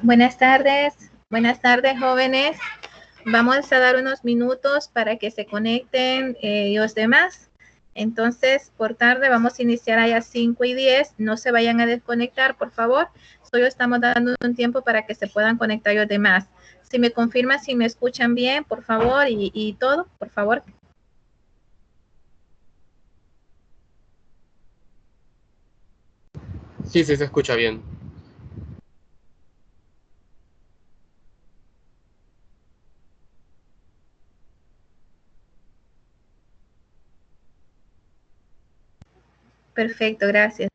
Buenas tardes jóvenes. Vamos a dar unos minutos para que se conecten los demás. Entonces, por tarde vamos a iniciar a las 5:10. No se vayan a desconectar, por favor. Solo estamos dando un tiempo para que se puedan conectar los demás. Si me confirman, si me escuchan bien, por favor, y todo, por favor. Sí, sí, se escucha bien. Perfecto, gracias.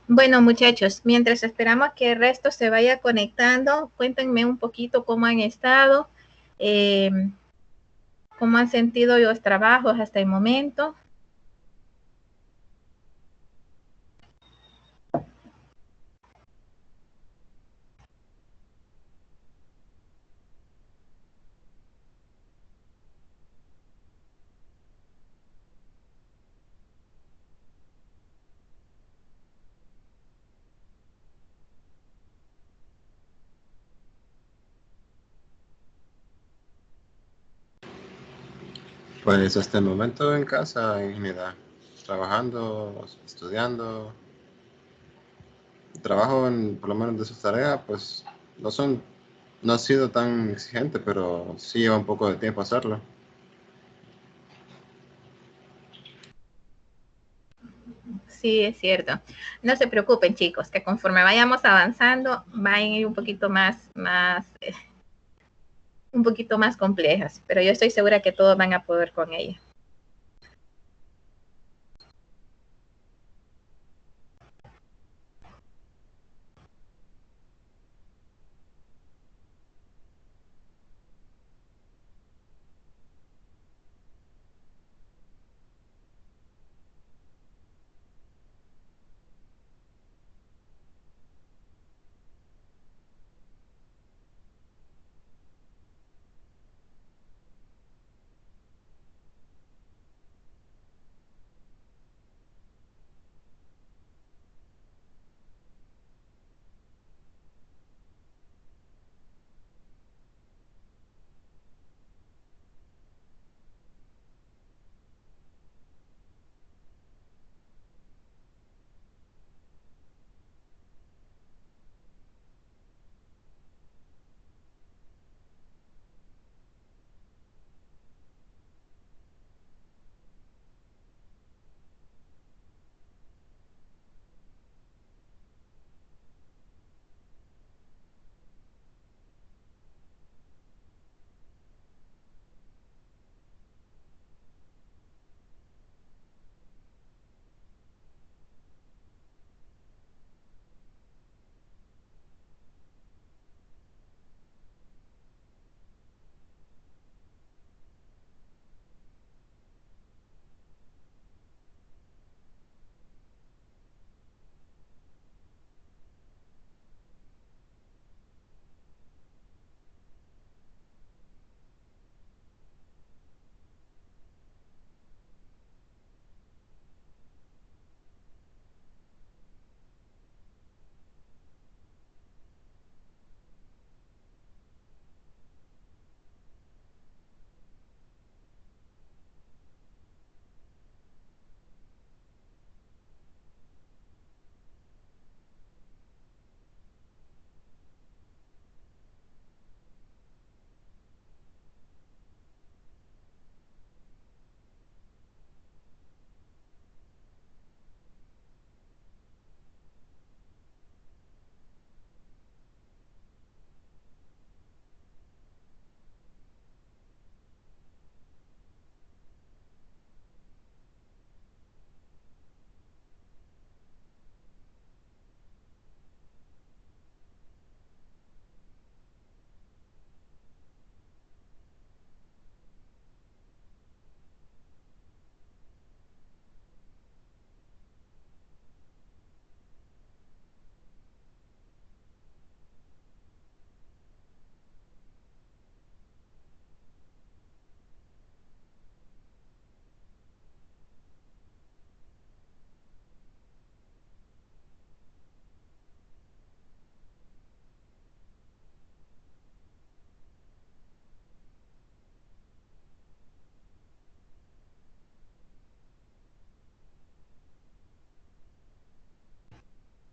Bueno, muchachos, mientras esperamos que el resto se vaya conectando, cuéntenme un poquito cómo han estado, eh, cómo han sentido los trabajos hasta el momento. Pues hasta el momento en casa, en general, trabajando, estudiando. Trabajo en, por lo menos de sus tareas, pues no son, no ha sido tan exigente, pero sí lleva un poco de tiempo hacerlo. Sí, es cierto. No se preocupen, chicos, que conforme vayamos avanzando, van a ir un poquito más un poquito más complejas, pero yo estoy segura que todos van a poder con ella.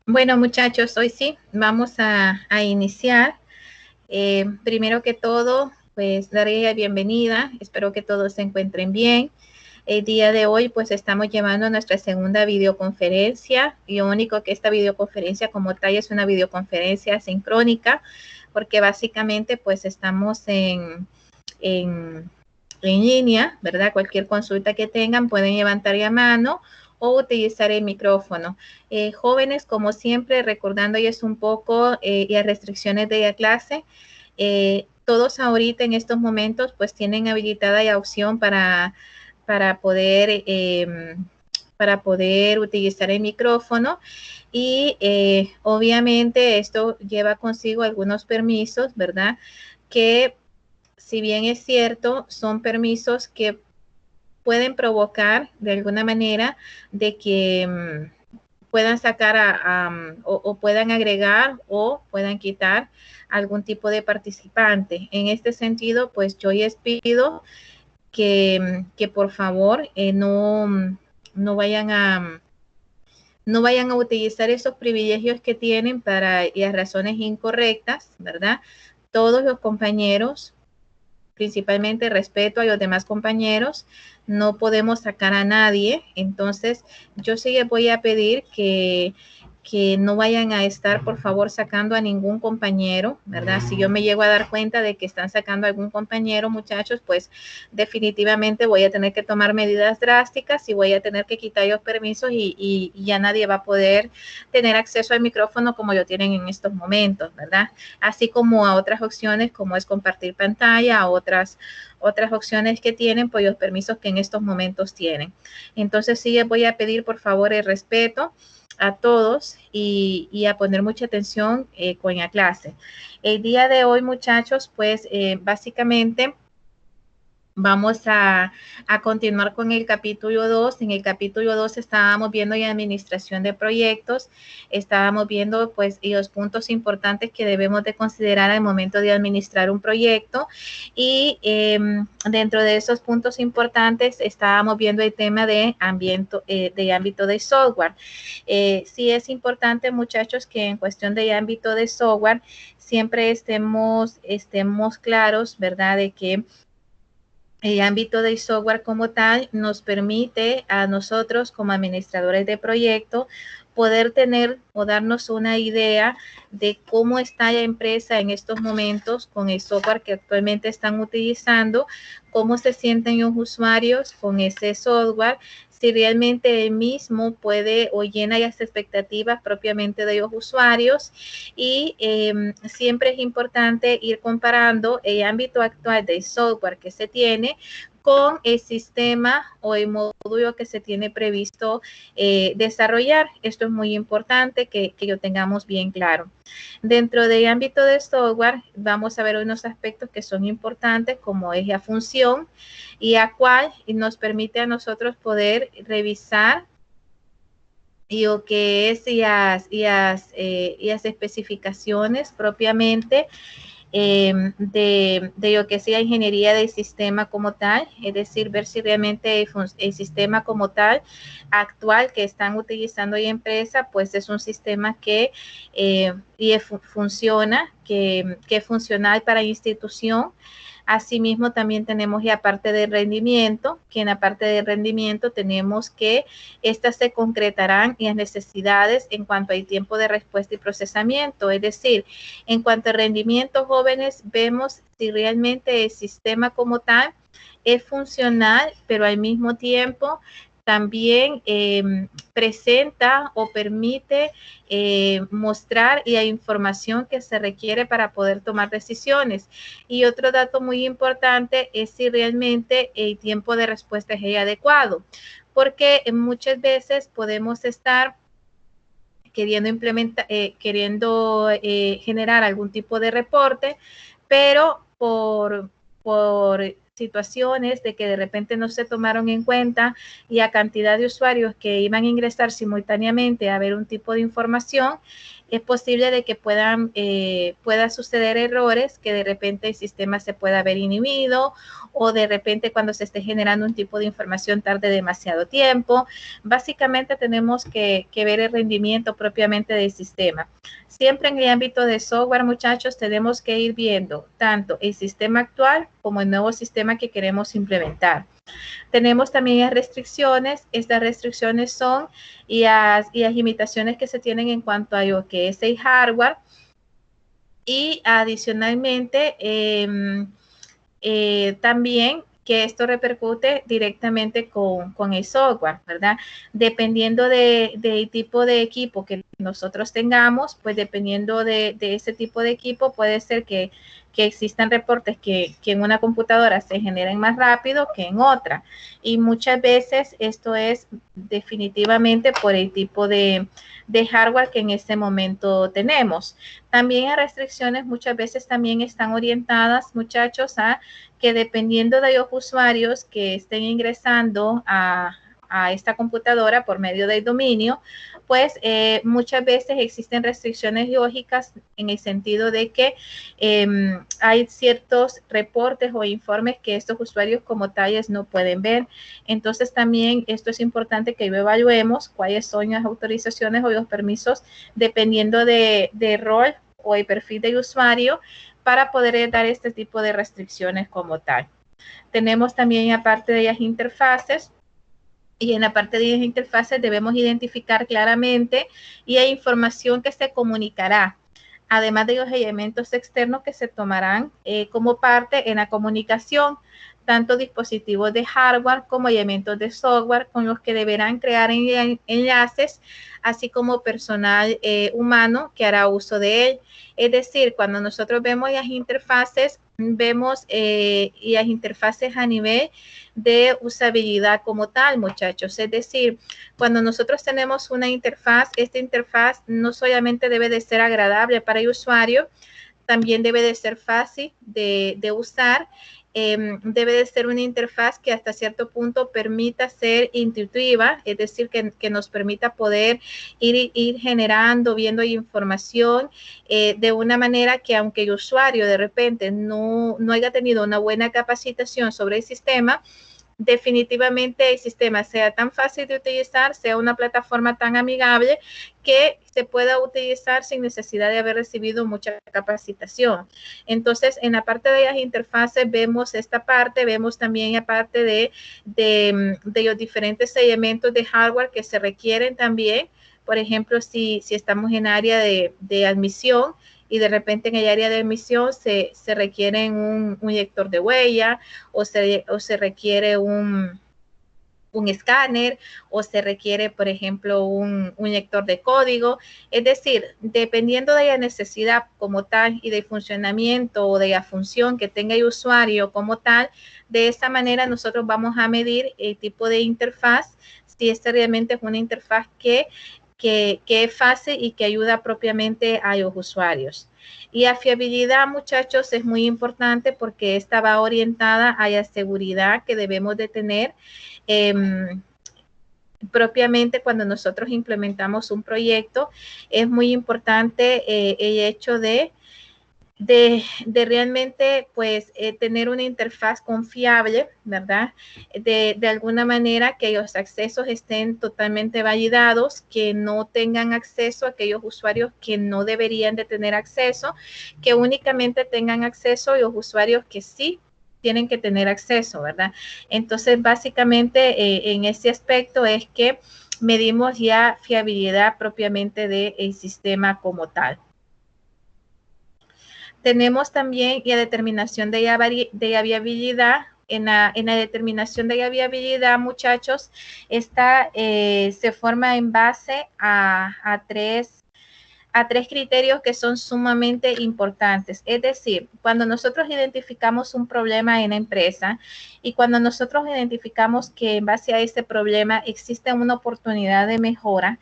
Bueno, muchachos, hoy sí, vamos a iniciar. Primero que todo, pues daré la bienvenida. Espero que todos se encuentren bien. El día de hoy, pues estamos llevando nuestra segunda videoconferencia. Y lo único que esta videoconferencia como tal es una videoconferencia sincrónica, porque básicamente pues estamos en línea, ¿verdad? Cualquier consulta que tengan pueden levantar la mano o utilizar el micrófono. Jóvenes, como siempre, recordándoles un poco las restricciones de la clase. Todos ahorita en estos momentos pues tienen habilitada la opción para poder utilizar el micrófono y obviamente esto lleva consigo algunos permisos, ¿verdad? Que si bien es cierto, son permisos que pueden provocar de alguna manera de que puedan sacar o puedan agregar o puedan quitar algún tipo de participante. En este sentido, pues yo les pido que por favor no vayan a utilizar esos privilegios que tienen para las razones incorrectas, ¿verdad? Todos los compañeros, principalmente respeto a los demás compañeros, no podemos sacar a nadie. Entonces yo sí les voy a pedir que que no vayan a estar, por favor, sacando a ningún compañero, ¿verdad? Si yo me llego a dar cuenta de que están sacando a algún compañero, muchachos, pues definitivamente voy a tener que tomar medidas drásticas y voy a tener que quitar los permisos y ya nadie va a poder tener acceso al micrófono como lo tienen en estos momentos, ¿verdad? Así como a otras opciones como es compartir pantalla, a otras opciones que tienen, pues los permisos que en estos momentos tienen. Entonces sí les voy a pedir por favor el respeto a todos y a poner mucha atención con la clase. El día de hoy, muchachos, pues básicamente vamos a continuar con el capítulo 2. En el capítulo 2 estábamos viendo la administración de proyectos, estábamos viendo pues los puntos importantes que debemos de considerar al momento de administrar un proyecto y dentro de esos puntos importantes estábamos viendo el tema de ámbito de software. Sí es importante, muchachos, que en cuestión de ámbito de software siempre estemos claros, ¿verdad? De que el ámbito del software como tal nos permite a nosotros como administradores de proyecto poder tener o darnos una idea de cómo está la empresa en estos momentos con el software que actualmente están utilizando, cómo se sienten los usuarios con ese software, si realmente el mismo puede o llena las expectativas propiamente de los usuarios y siempre es importante ir comparando el ámbito actual del software que se tiene con el sistema o el módulo que se tiene previsto desarrollar. Esto es muy importante que lo tengamos bien claro. Dentro del ámbito de software vamos a ver unos aspectos que son importantes como es la función y a cual nos permite a nosotros poder revisar y lo que es las especificaciones propiamente de lo que sea ingeniería del sistema como tal, es decir, ver si realmente el sistema como tal actual que están utilizando la empresa, pues es un sistema que funciona, que es funcional para la institución. Asimismo, también tenemos la parte de rendimiento, que en la parte de rendimiento tenemos que estas se concretarán en las necesidades en cuanto al tiempo de respuesta y procesamiento. Es decir, en cuanto a rendimiento, jóvenes, vemos si realmente el sistema como tal es funcional, pero al mismo tiempo también presenta o permite mostrar la información que se requiere para poder tomar decisiones. Y otro dato muy importante es si realmente el tiempo de respuesta es el adecuado, porque muchas veces podemos estar queriendo implementar, generar algún tipo de reporte, pero por situaciones de que de repente no se tomaron en cuenta y a cantidad de usuarios que iban a ingresar simultáneamente a ver un tipo de información, es posible de que pueda suceder errores, que de repente el sistema se pueda ver inhibido o de repente cuando se esté generando un tipo de información tarde demasiado tiempo. Básicamente tenemos que ver el rendimiento propiamente del sistema. Siempre en el ámbito de software, muchachos, tenemos que ir viendo tanto el sistema actual como el nuevo sistema que queremos implementar. Tenemos también las restricciones. Estas restricciones son y las limitaciones que se tienen en cuanto a lo que es el hardware. Y adicionalmente, también que esto repercute directamente con el software, ¿verdad? Dependiendo del tipo de equipo que nosotros tengamos, pues dependiendo de ese tipo de equipo, puede ser que existan reportes que en una computadora se generen más rápido que en otra. Y muchas veces esto es definitivamente por el tipo de hardware que en este momento tenemos. También las restricciones muchas veces también están orientadas, muchachos, a que dependiendo de los usuarios que estén ingresando a esta computadora por medio del dominio, pues muchas veces existen restricciones lógicas en el sentido de que hay ciertos reportes o informes que estos usuarios como tales no pueden ver. Entonces también esto es importante que evaluemos cuáles son las autorizaciones o los permisos dependiendo de rol o el perfil del usuario para poder dar este tipo de restricciones como tal. Tenemos también, aparte de las interfaces, Y en la parte de interfaces debemos identificar claramente y hay información que se comunicará, además de los elementos externos que se tomarán como parte en la comunicación, tanto dispositivos de hardware como elementos de software con los que deberán crear enlaces, así como personal humano que hará uso de él. Es decir, cuando nosotros vemos las interfaces, vemos las interfaces a nivel de usabilidad como tal, muchachos. Es decir, cuando nosotros tenemos una interfaz, esta interfaz no solamente debe de ser agradable para el usuario, también debe de ser fácil de usar. Debe de ser una interfaz que hasta cierto punto permita ser intuitiva, es decir, que nos permita poder ir generando, viendo información de una manera que aunque el usuario de repente no haya tenido una buena capacitación sobre el sistema, definitivamente el sistema sea tan fácil de utilizar, sea una plataforma tan amigable que se pueda utilizar sin necesidad de haber recibido mucha capacitación. Entonces, en la parte de las interfaces vemos esta parte, vemos también la parte de los diferentes elementos de hardware que se requieren también. Por ejemplo, si estamos en área de admisión, y de repente en el área de admisión se requiere un lector de huella o se requiere un escáner o se requiere, por ejemplo, un lector de código. Es decir, dependiendo de la necesidad como tal y del funcionamiento o de la función que tenga el usuario como tal, de esa manera nosotros vamos a medir el tipo de interfaz, si esta realmente es una interfaz que es fácil y que ayuda propiamente a los usuarios. Y la fiabilidad, muchachos, es muy importante porque esta va orientada a la seguridad que debemos de tener propiamente cuando nosotros implementamos un proyecto. Es muy importante el hecho de realmente pues tener una interfaz confiable, ¿verdad? De alguna manera que los accesos estén totalmente validados, que no tengan acceso a aquellos usuarios que no deberían de tener acceso, que únicamente tengan acceso a los usuarios que sí tienen que tener acceso, ¿verdad? Entonces, básicamente en ese aspecto es que medimos ya fiabilidad propiamente del sistema como tal. Tenemos también la determinación de la viabilidad. En la determinación de la viabilidad, muchachos, esta se forma en base a tres criterios que son sumamente importantes. Es decir, cuando nosotros identificamos un problema en la empresa y cuando nosotros identificamos que en base a ese problema existe una oportunidad de mejora,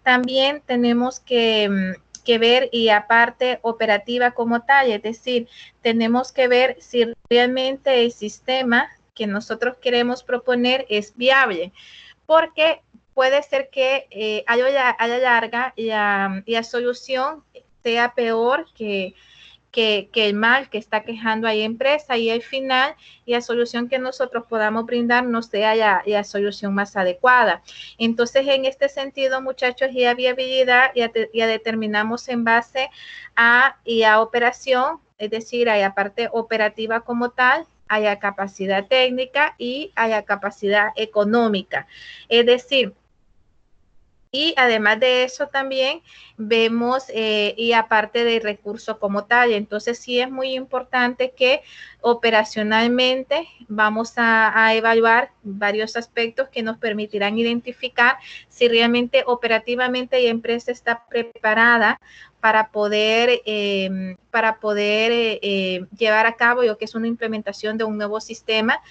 también tenemos que ver y aparte operativa como tal, es decir, tenemos que ver si realmente el sistema que nosotros queremos proponer es viable, porque puede ser que a la larga la solución sea peor que el mal que está quejando ahí empresa y al final la solución que nosotros podamos brindar no sea la solución más adecuada. Entonces, en este sentido, muchachos, y la viabilidad ya determinamos en base a la operación, es decir, a la parte operativa como tal, a la capacidad técnica y a la capacidad económica. Es decir, y además de eso también vemos y aparte de recursos como tal, entonces sí es muy importante que operacionalmente vamos a evaluar varios aspectos que nos permitirán identificar si realmente operativamente la empresa está preparada para poder llevar a cabo lo que es una implementación de un nuevo sistema.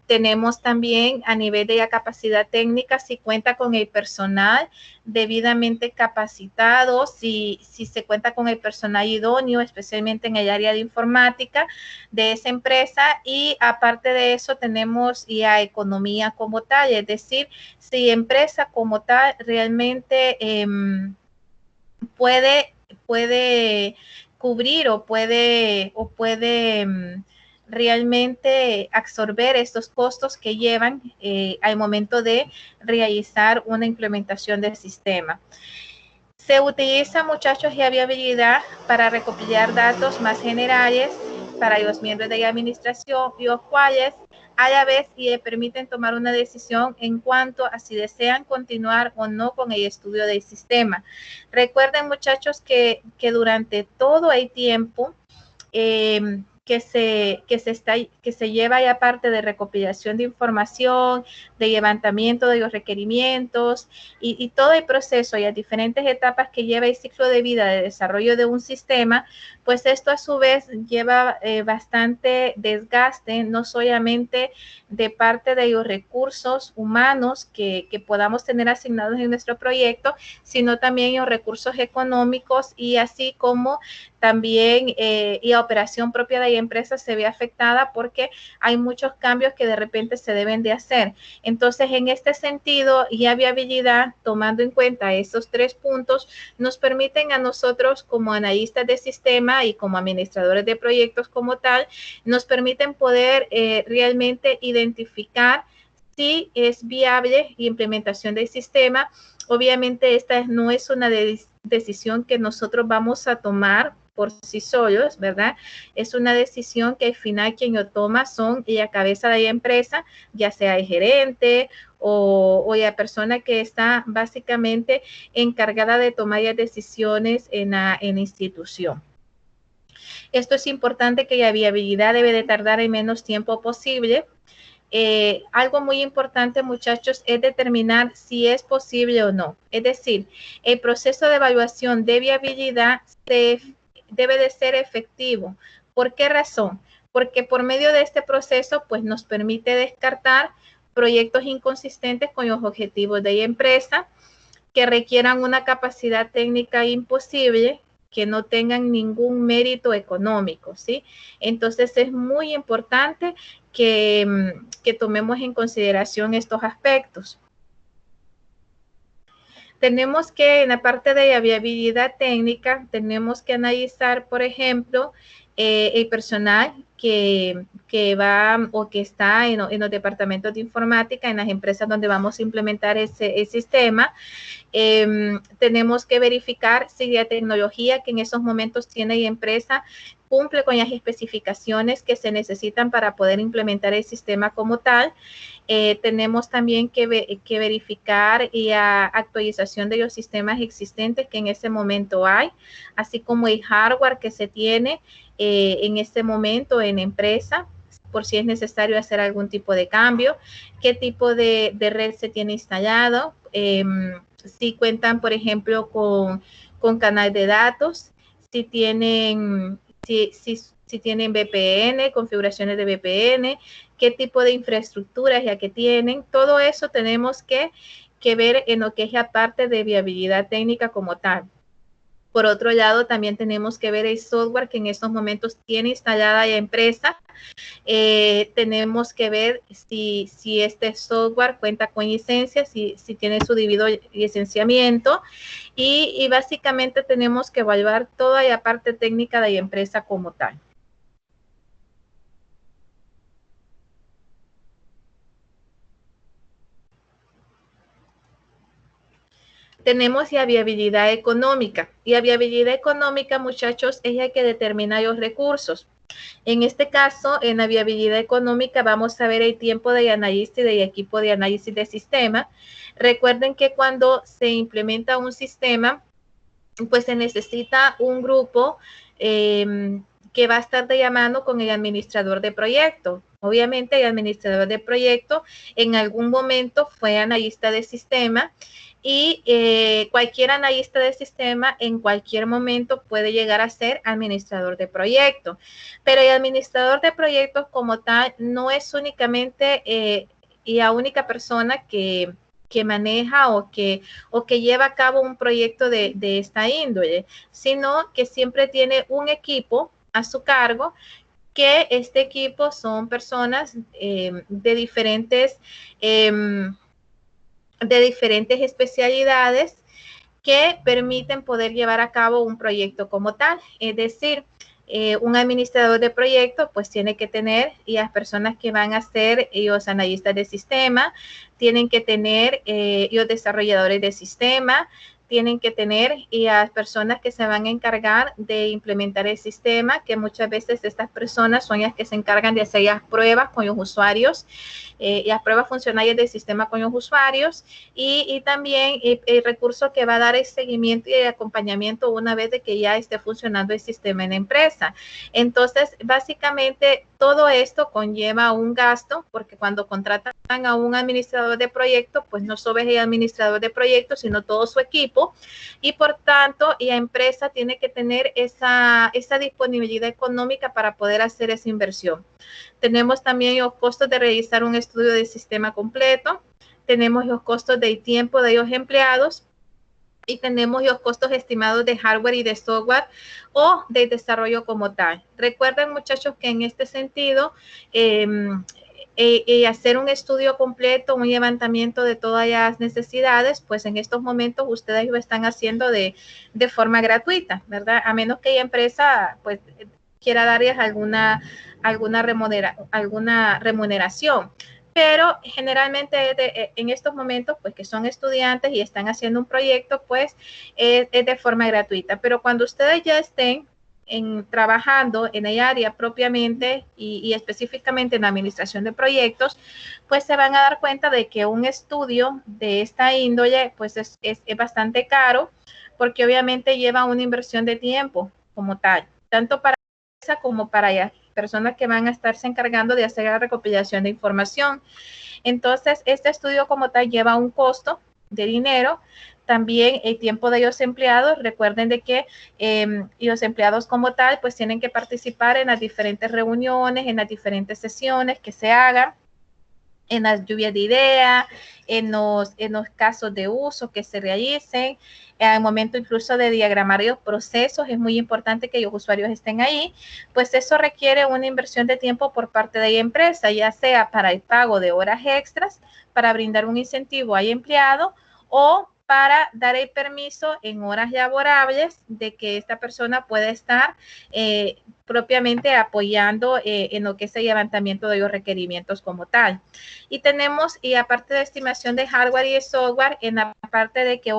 Tenemos también a nivel de la capacidad técnica, si cuenta con el personal debidamente capacitado, si se cuenta con el personal idóneo, especialmente en el área de informática de esa empresa. Y aparte de eso tenemos ya economía como tal, es decir, si empresa como tal realmente puede cubrir o puede realmente absorber estos costos que llevan al momento de realizar una implementación del sistema. Se utiliza, muchachos, la viabilidad para recopilar datos más generales para los miembros de la administración, los cuales a la vez y le permiten tomar una decisión en cuanto a si desean continuar o no con el estudio del sistema. Recuerden, muchachos, que durante todo el tiempo que se lleva ya parte de recopilación de información, de levantamiento de los requerimientos y todo el proceso y las diferentes etapas que lleva el ciclo de vida de desarrollo de un sistema, pues esto a su vez lleva bastante desgaste, no solamente de parte de los recursos humanos que podamos tener asignados en nuestro proyecto, sino también los recursos económicos y así como también y la operación propia de la empresa se ve afectada porque hay muchos cambios que de repente se deben de hacer. Entonces, en este sentido, y viabilidad, tomando en cuenta esos 3 puntos, nos permiten a nosotros como analistas de sistema y como administradores de proyectos como tal, nos permiten poder realmente identificar si es viable la implementación del sistema. Obviamente, esta no es una decisión que nosotros vamos a tomar por sí solos, ¿verdad? Es una decisión que al final quien lo toma son la cabeza de la empresa, ya sea el gerente o la persona que está básicamente encargada de tomar las decisiones en la institución. Esto es importante, que la viabilidad debe de tardar el menos tiempo posible. Algo muy importante, muchachos, es determinar si es posible o no. Es decir, el proceso de evaluación de viabilidad debe de ser efectivo. ¿Por qué razón? Porque por medio de este proceso, pues nos permite descartar proyectos inconsistentes con los objetivos de la empresa, que requieran una capacidad técnica imposible, que no tengan ningún mérito económico, ¿sí? Entonces es muy importante que tomemos en consideración estos aspectos. Tenemos que, en la parte de la viabilidad técnica, tenemos que analizar, por ejemplo, el personal que va o que está en los departamentos de informática, en las empresas donde vamos a implementar el sistema. Tenemos que verificar si la tecnología que en esos momentos tiene la empresa cumple con las especificaciones que se necesitan para poder implementar el sistema como tal. Tenemos también que verificar la actualización de los sistemas existentes que en ese momento hay, así como el hardware que se tiene en este momento en empresa, por si es necesario hacer algún tipo de cambio, qué tipo de red se tiene instalado, si cuentan, por ejemplo, con canal de datos, si tienen VPN, configuraciones de VPN, qué tipo de infraestructura es la que tienen. Todo eso tenemos que ver en lo que es la parte de viabilidad técnica como tal. Por otro lado, también tenemos que ver el software que en estos momentos tiene instalada la empresa. Tenemos que ver si este software cuenta con licencias, si tiene su debido licenciamiento y básicamente tenemos que evaluar toda la parte técnica de la empresa como tal. Tenemos la viabilidad económica. Y la viabilidad económica, muchachos, es la que determina los recursos. En este caso, en la viabilidad económica vamos a ver el tiempo del analista y del equipo de análisis de sistema. Recuerden que cuando se implementa un sistema, pues se necesita un grupo que va a estar de la mano con el administrador de proyecto. Obviamente, el administrador de proyecto en algún momento fue analista de sistema y cualquier analista de sistema en cualquier momento puede llegar a ser administrador de proyecto. Pero el administrador de proyectos como tal no es únicamente la única persona que maneja o que lleva a cabo un proyecto de esta índole, sino que siempre tiene un equipo a su cargo, que este equipo son personas de diferentes especialidades que permiten poder llevar a cabo un proyecto como tal. Es decir, un administrador de proyectos pues tiene que tener, y las personas que van a ser los analistas de sistema, tienen que tener los desarrolladores de sistema, tienen que tener y a las personas que se van a encargar de implementar el sistema, que muchas veces estas personas son las que se encargan de hacer las pruebas con los usuarios, las pruebas funcionales del sistema con los usuarios y también el recurso que va a dar el seguimiento y el acompañamiento una vez de que ya esté funcionando el sistema en la empresa. Entonces, básicamente, todo esto conlleva un gasto, porque cuando contratan a un administrador de proyecto, pues no solo es el administrador de proyecto, sino todo su equipo, y por tanto, la empresa tiene que tener esa disponibilidad económica para poder hacer esa inversión. Tenemos también los costos de realizar un estudio de sistema completo, tenemos los costos del tiempo de los empleados, y tenemos los costos estimados de hardware y de software o de desarrollo como tal. Recuerden, muchachos, que en este sentido, hacer un estudio completo, un levantamiento de todas las necesidades, pues en estos momentos ustedes lo están haciendo de forma gratuita, ¿verdad? A menos que la empresa, pues, quiera darles alguna remuneración. Pero generalmente en estos momentos, pues que son estudiantes y están haciendo un proyecto, pues es de forma gratuita. Pero cuando ustedes ya estén trabajando en el área propiamente y específicamente en la administración de proyectos, pues se van a dar cuenta de que un estudio de esta índole, pues es bastante caro, porque obviamente lleva una inversión de tiempo como tal, tanto para esa como para allá personas que van a estarse encargando de hacer la recopilación de información. Entonces, este estudio como tal lleva un costo de dinero, también el tiempo de los empleados. Recuerden de que los empleados como tal, pues tienen que participar en las diferentes reuniones, en las diferentes sesiones que se hagan, en las lluvias de ideas, en los casos de uso que se realicen, al momento incluso de diagramar los procesos, es muy importante que los usuarios estén ahí, pues eso requiere una inversión de tiempo por parte de la empresa, ya sea para el pago de horas extras, para brindar un incentivo al empleado o para dar el permiso en horas laborables de que esta persona pueda estar propiamente apoyando en lo que es el levantamiento de los requerimientos como tal. Y tenemos, y aparte de estimación de hardware y de software, en la parte de que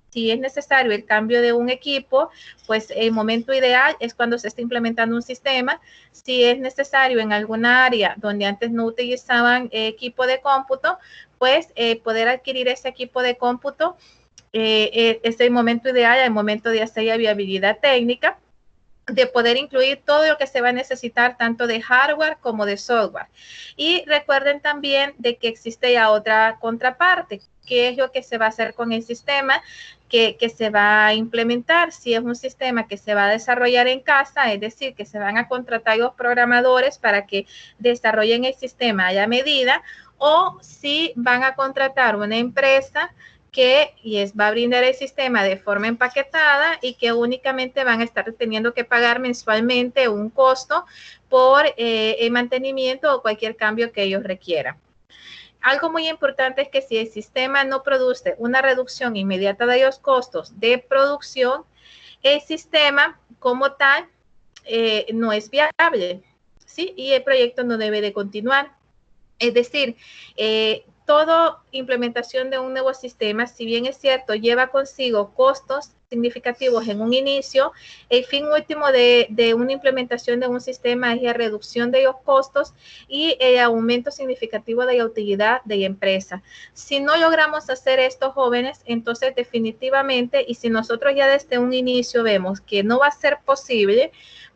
si es necesario el cambio de un equipo, pues el momento ideal es cuando se está implementando un sistema. Si es necesario en alguna área donde antes no utilizaban equipo de cómputo, pues poder adquirir ese equipo de cómputo es el momento ideal, el momento de hacer la viabilidad técnica, de poder incluir todo lo que se va a necesitar, tanto de hardware como de software. Y recuerden también de que existe ya otra contraparte, qué es lo que se va a hacer con el sistema que se va a implementar. Si es un sistema que se va a desarrollar en casa, es decir, que se van a contratar los programadores para que desarrollen el sistema a la medida, o si van a contratar una empresa que va a brindar el sistema de forma empaquetada y que únicamente van a estar teniendo que pagar mensualmente un costo por el mantenimiento o cualquier cambio que ellos requieran. Algo muy importante es que si el sistema no produce una reducción inmediata de los costos de producción, el sistema como tal no es viable, ¿sí? Y el proyecto no debe de continuar. Es decir, toda implementación de un nuevo sistema, si bien es cierto, lleva consigo costos significativos en un inicio, el fin último de una implementación de un sistema es la reducción de los costos y el aumento significativo de la utilidad de la empresa. Si no logramos hacer esto, jóvenes, entonces definitivamente, y si nosotros ya desde un inicio vemos que no va a ser posible,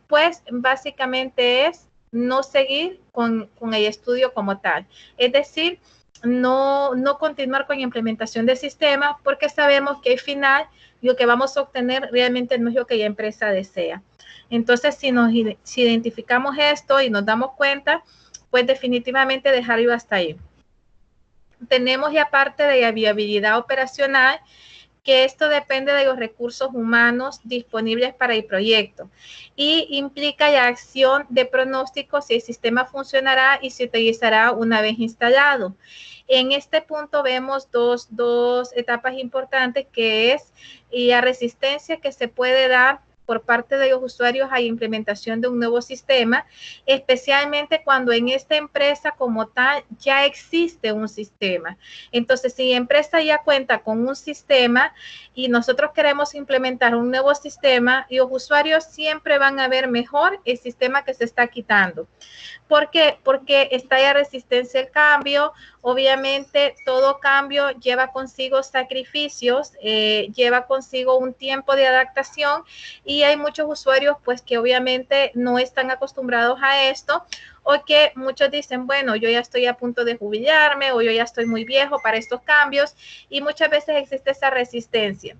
pues básicamente es no seguir con el estudio como tal. Es decir, no continuar con la implementación del sistema porque sabemos que al final lo que vamos a obtener realmente no es lo que la empresa desea. Entonces, si identificamos esto y nos damos cuenta, pues definitivamente dejarlo hasta ahí. Tenemos ya parte de la viabilidad operacional, que esto depende de los recursos humanos disponibles para el proyecto y implica la acción de pronóstico si el sistema funcionará y se utilizará una vez instalado. En este punto vemos dos etapas importantes, que es la resistencia que se puede dar por parte de los usuarios a la implementación de un nuevo sistema, especialmente cuando en esta empresa como tal ya existe un sistema. Entonces, si la empresa ya cuenta con un sistema y nosotros queremos implementar un nuevo sistema, los usuarios siempre van a ver mejor el sistema que se está quitando. ¿Por qué? Porque está la resistencia al cambio. Obviamente, todo cambio lleva consigo sacrificios, lleva consigo un tiempo de adaptación y hay muchos usuarios pues que obviamente no están acostumbrados a esto o que muchos dicen, bueno, yo ya estoy a punto de jubilarme o yo ya estoy muy viejo para estos cambios y muchas veces existe esa resistencia.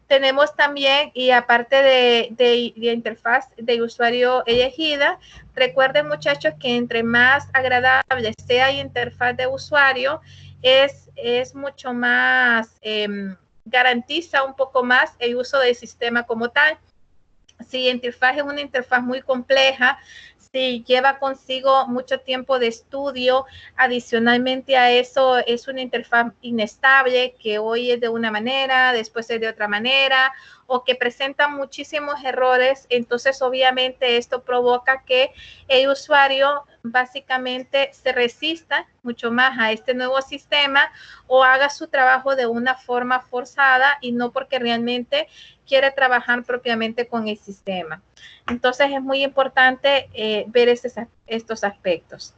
Tenemos también, y aparte de interfaz de usuario elegida, recuerden muchachos que entre más agradable sea la interfaz de usuario, es mucho más, garantiza un poco más el uso del sistema como tal. Si la interfaz es una interfaz muy compleja, si lleva consigo mucho tiempo de estudio, adicionalmente a eso es una interfaz inestable que hoy es de una manera, después es de otra manera o que presenta muchísimos errores, entonces obviamente esto provoca que el usuario básicamente se resista mucho más a este nuevo sistema o haga su trabajo de una forma forzada y no porque realmente quiere trabajar propiamente con el sistema. Entonces es muy importante ver estos aspectos.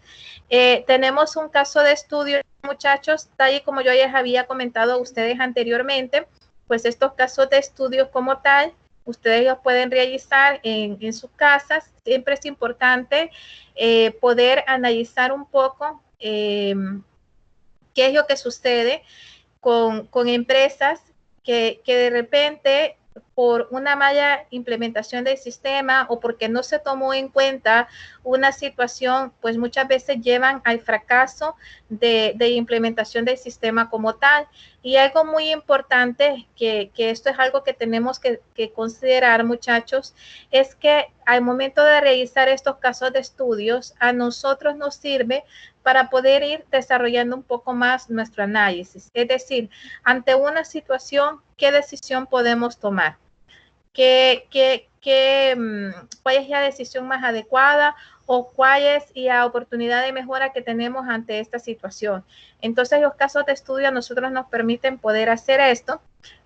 Tenemos un caso de estudio, muchachos, tal y como yo ya les había comentado a ustedes anteriormente, pues estos casos de estudio como tal, ustedes los pueden realizar en sus casas. Siempre es importante poder analizar un poco qué es lo que sucede con empresas que de repente por una mala implementación del sistema o porque no se tomó en cuenta una situación, pues muchas veces llevan al fracaso de implementación del sistema como tal. Y algo muy importante, que esto es algo que tenemos que considerar, muchachos, es que al momento de realizar estos casos de estudios, a nosotros nos sirve para poder ir desarrollando un poco más nuestro análisis. Es decir, ante una situación, ¿qué decisión podemos tomar? ¿Cuál es la decisión más adecuada o cuál es la oportunidad de mejora que tenemos ante esta situación? Entonces, los casos de estudio a nosotros nos permiten poder hacer esto.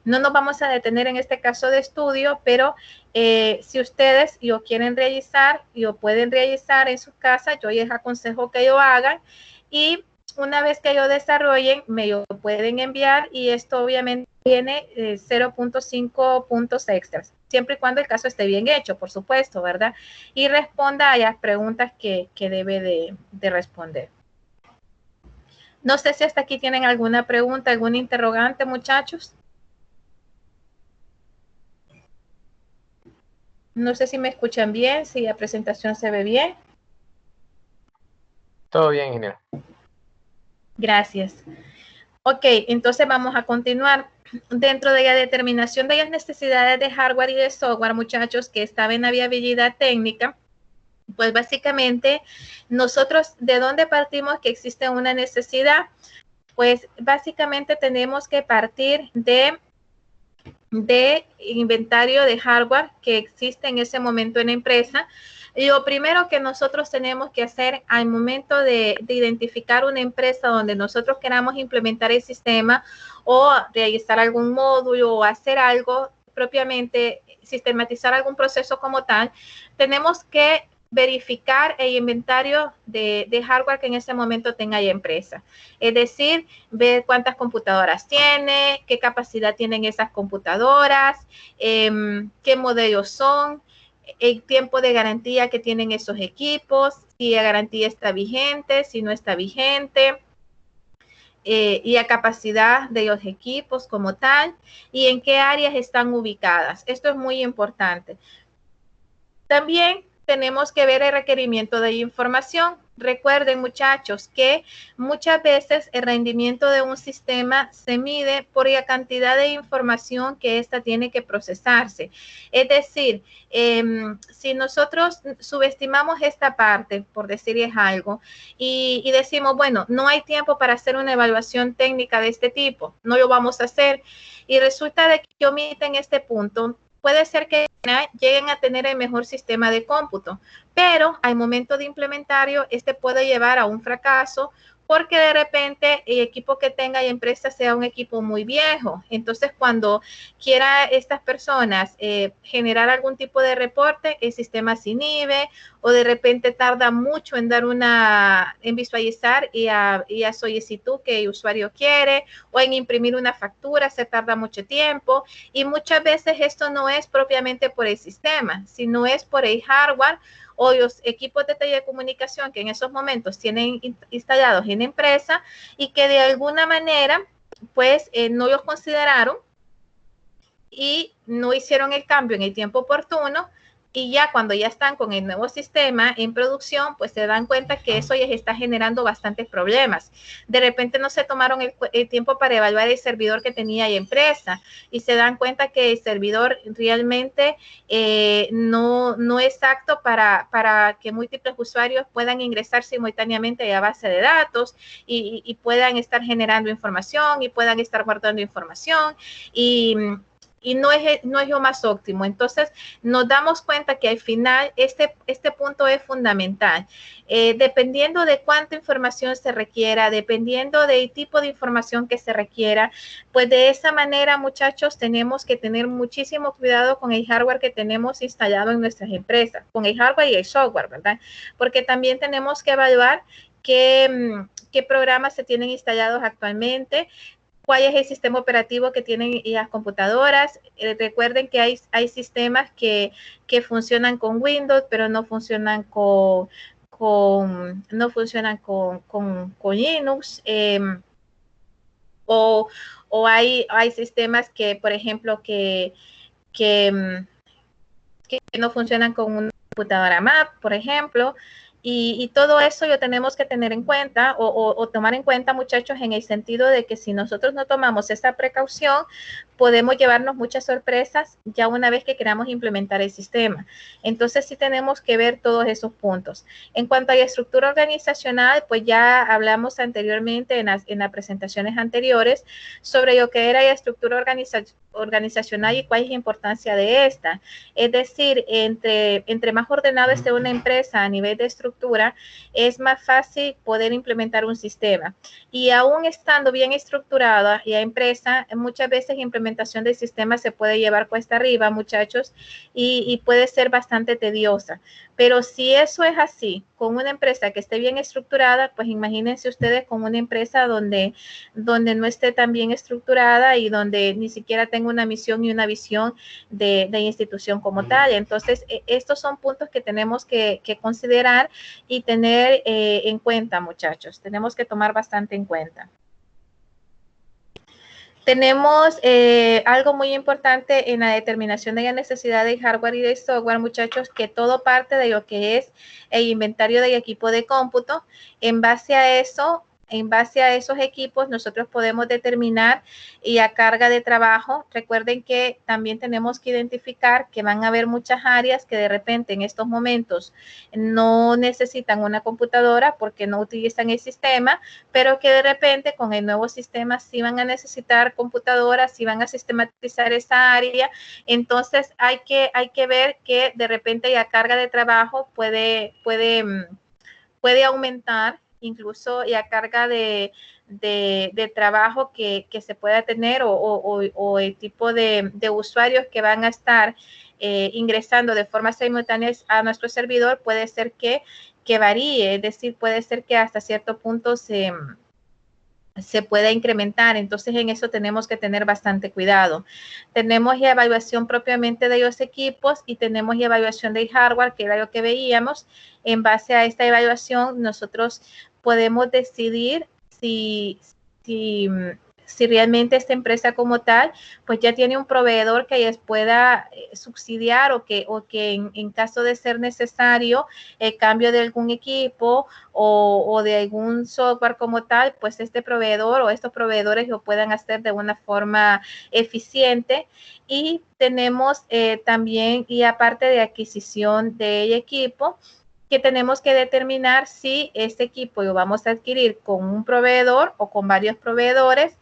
No nos vamos a detener en este caso de estudio, pero si ustedes lo quieren realizar y lo pueden realizar en sus casas, yo les aconsejo que lo hagan y una vez que lo desarrollen, me lo pueden enviar y esto obviamente tiene 0.5 puntos extras, siempre y cuando el caso esté bien hecho, por supuesto, ¿verdad? Y responda a las preguntas que debe de responder. No sé si hasta aquí tienen alguna pregunta, algún interrogante, muchachos. No sé si me escuchan bien, si la presentación se ve bien. Todo bien, ingeniero. Gracias. Ok, entonces vamos a continuar. Dentro de la determinación de las necesidades de hardware y de software, muchachos, que estaba en la viabilidad técnica, pues básicamente nosotros, ¿de dónde partimos que existe una necesidad? Pues básicamente tenemos que partir de inventario de hardware que existe en ese momento en la empresa. Lo primero que nosotros tenemos que hacer al momento de identificar una empresa donde nosotros queramos implementar el sistema o realizar algún módulo o hacer algo propiamente, sistematizar algún proceso como tal, tenemos que verificar el inventario de hardware que en ese momento tenga la empresa. Es decir, ver cuántas computadoras tiene, qué capacidad tienen esas computadoras, qué modelos son, el tiempo de garantía que tienen esos equipos, si la garantía está vigente, si no está vigente, y la capacidad de los equipos como tal, y en qué áreas están ubicadas. Esto es muy importante. También tenemos que ver el requerimiento de información. Recuerden, muchachos, que muchas veces el rendimiento de un sistema se mide por la cantidad de información que ésta tiene que procesarse. Es decir, si nosotros subestimamos esta parte, por decirles algo, y decimos, bueno, no hay tiempo para hacer una evaluación técnica de este tipo, no lo vamos a hacer, y resulta de que omiten este punto, puede ser que lleguen a tener el mejor sistema de cómputo, pero al momento de implementarlo, este puede llevar a un fracaso porque de repente el equipo que tenga y empresa sea un equipo muy viejo. Entonces, cuando quiera estas personas generar algún tipo de reporte, el sistema se inhibe o de repente tarda mucho en dar en visualizar y a solicitud que el usuario quiere, o en imprimir una factura, se tarda mucho tiempo, y muchas veces esto no es propiamente por el sistema, sino es por el hardware o los equipos de telecomunicación que en esos momentos tienen instalados en empresa y que de alguna manera pues no los consideraron y no hicieron el cambio en el tiempo oportuno, y ya cuando ya están con el nuevo sistema en producción, pues se dan cuenta que eso les está generando bastantes problemas. De repente no se tomaron el tiempo para evaluar el servidor que tenía la empresa y se dan cuenta que el servidor realmente no es apto para que múltiples usuarios puedan ingresar simultáneamente a la base de datos y puedan estar generando información y puedan estar guardando información y no es lo más óptimo. Entonces, nos damos cuenta que al final este punto es fundamental. Dependiendo de cuánta información se requiera, dependiendo del tipo de información que se requiera, pues de esa manera, muchachos, tenemos que tener muchísimo cuidado con el hardware que tenemos instalado en nuestras empresas, con el hardware y el software, ¿verdad? Porque también tenemos que evaluar qué programas se tienen instalados actualmente, cuál es el sistema operativo que tienen las computadoras. Recuerden que hay sistemas que funcionan con Windows, pero no funcionan con Linux, o hay sistemas que, por ejemplo, que no funcionan con una computadora Mac, por ejemplo. Y todo eso lo tenemos que tener en cuenta o tomar en cuenta, muchachos, en el sentido de que si nosotros no tomamos esa precaución, podemos llevarnos muchas sorpresas ya una vez que queramos implementar el sistema. Entonces, sí tenemos que ver todos esos puntos. En cuanto a la estructura organizacional, pues ya hablamos anteriormente en las presentaciones anteriores sobre lo que era la estructura organizacional y cuál es la importancia de esta. Es decir, entre más ordenada esté una empresa a nivel de estructura, es más fácil poder implementar un sistema. Y aún estando bien estructurada la empresa, muchas veces la implementación del sistema se puede llevar cuesta arriba, muchachos, y puede ser bastante tediosa. Pero si eso es así, con una empresa que esté bien estructurada, pues imagínense ustedes con una empresa donde no esté tan bien estructurada y donde ni siquiera tenga una misión y una visión de institución como tal. Entonces, estos son puntos que tenemos que considerar y tener en cuenta, muchachos. Tenemos que tomar bastante en cuenta. Tenemos algo muy importante en la determinación de la necesidad de hardware y de software, muchachos, que todo parte de lo que es el inventario del equipo de cómputo. En base a eso, en base a esos equipos, nosotros podemos determinar la carga de trabajo. Recuerden que también tenemos que identificar que van a haber muchas áreas que de repente en estos momentos no necesitan una computadora porque no utilizan el sistema, pero que de repente con el nuevo sistema sí van a necesitar computadoras, sí van a sistematizar esa área. Entonces hay que ver que de repente la carga de trabajo puede aumentar, incluso la carga de trabajo que se pueda tener o el tipo de usuarios que van a estar ingresando de forma simultánea a nuestro servidor puede ser que varíe, es decir, puede ser que hasta cierto punto se pueda incrementar. Entonces, en eso tenemos que tener bastante cuidado. Tenemos la evaluación propiamente de los equipos y tenemos la evaluación del hardware, que era lo que veíamos. En base a esta evaluación, nosotros podemos decidir si realmente esta empresa como tal, pues ya tiene un proveedor que les pueda subsidiar o que en caso de ser necesario el cambio de algún equipo o de algún software como tal, pues este proveedor o estos proveedores lo puedan hacer de una forma eficiente. Y tenemos también, y aparte de adquisición del equipo, que tenemos que determinar si este equipo lo vamos a adquirir con un proveedor o con varios proveedores,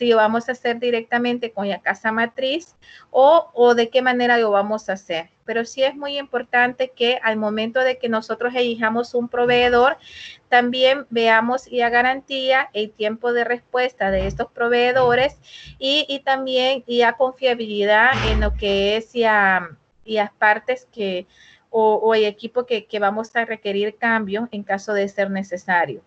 si lo vamos a hacer directamente con la casa matriz o de qué manera lo vamos a hacer. Pero sí es muy importante que al momento de que nosotros elijamos un proveedor, también veamos y a garantía el tiempo de respuesta de estos proveedores y también y a confiabilidad en lo que es y a partes que o el equipo que vamos a requerir cambio en caso de ser necesario.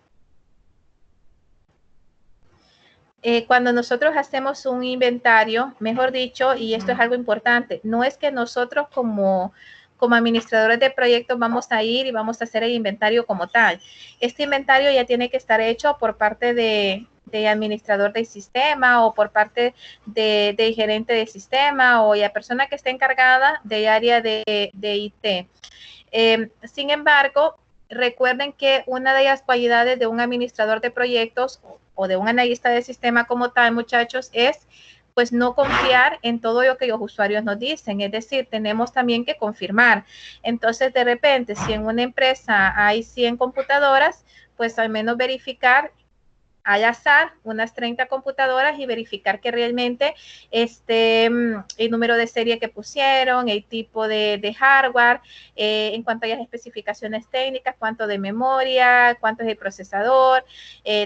Cuando nosotros hacemos un inventario, mejor dicho, y esto es algo importante, no es que nosotros como administradores de proyectos vamos a ir y vamos a hacer el inventario como tal. Este inventario ya tiene que estar hecho por parte de administrador del sistema o por parte de gerente del sistema o la persona que esté encargada del área de IT. Sin embargo, recuerden que una de las cualidades de un administrador de proyectos o de un analista de sistema como tal, muchachos, es pues no confiar en todo lo que los usuarios nos dicen, es decir, tenemos también que confirmar. Entonces, de repente, si en una empresa hay 100 computadoras, pues al menos verificar al azar unas 30 computadoras y verificar que realmente el número de serie que pusieron, el tipo de hardware, en cuanto a las especificaciones técnicas, cuánto de memoria, cuánto es el procesador,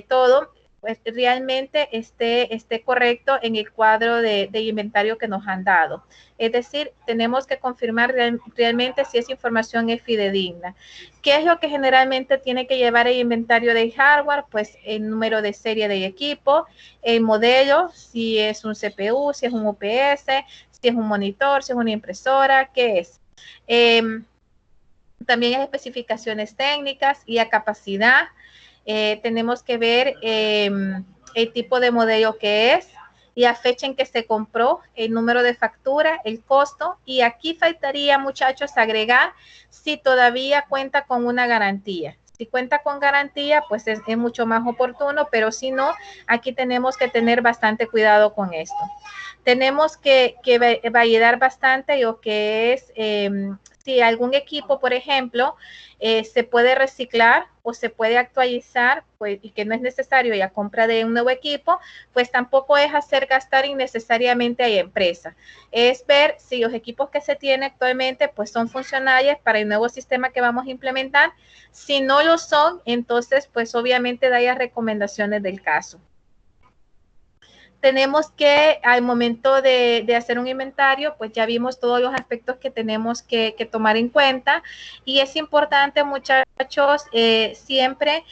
todo, pues realmente esté correcto en el cuadro de inventario que nos han dado. Es decir, tenemos que confirmar realmente si esa información es fidedigna. ¿Qué es lo que generalmente tiene que llevar el inventario de hardware? Pues el número de serie del equipo, el modelo, si es un CPU, si es un UPS, si es un monitor, si es una impresora, ¿qué es? También las especificaciones técnicas y a capacidad. Tenemos que ver el tipo de modelo que es y la fecha en que se compró, el número de factura, el costo. Y aquí faltaría, muchachos, agregar si todavía cuenta con una garantía. Si cuenta con garantía, pues es mucho más oportuno, pero si no, aquí tenemos que tener bastante cuidado con esto. Tenemos que validar bastante lo que es si algún equipo, por ejemplo, se puede reciclar o se puede actualizar, pues, y que no es necesario la compra de un nuevo equipo, pues tampoco es hacer gastar innecesariamente a la empresa. Es ver si los equipos que se tienen actualmente pues son funcionales para el nuevo sistema que vamos a implementar. Si no lo son, entonces pues obviamente da las recomendaciones del caso. Tenemos que, al momento de hacer un inventario, pues ya vimos todos los aspectos que tenemos que tomar en cuenta y es importante, muchachos, siempre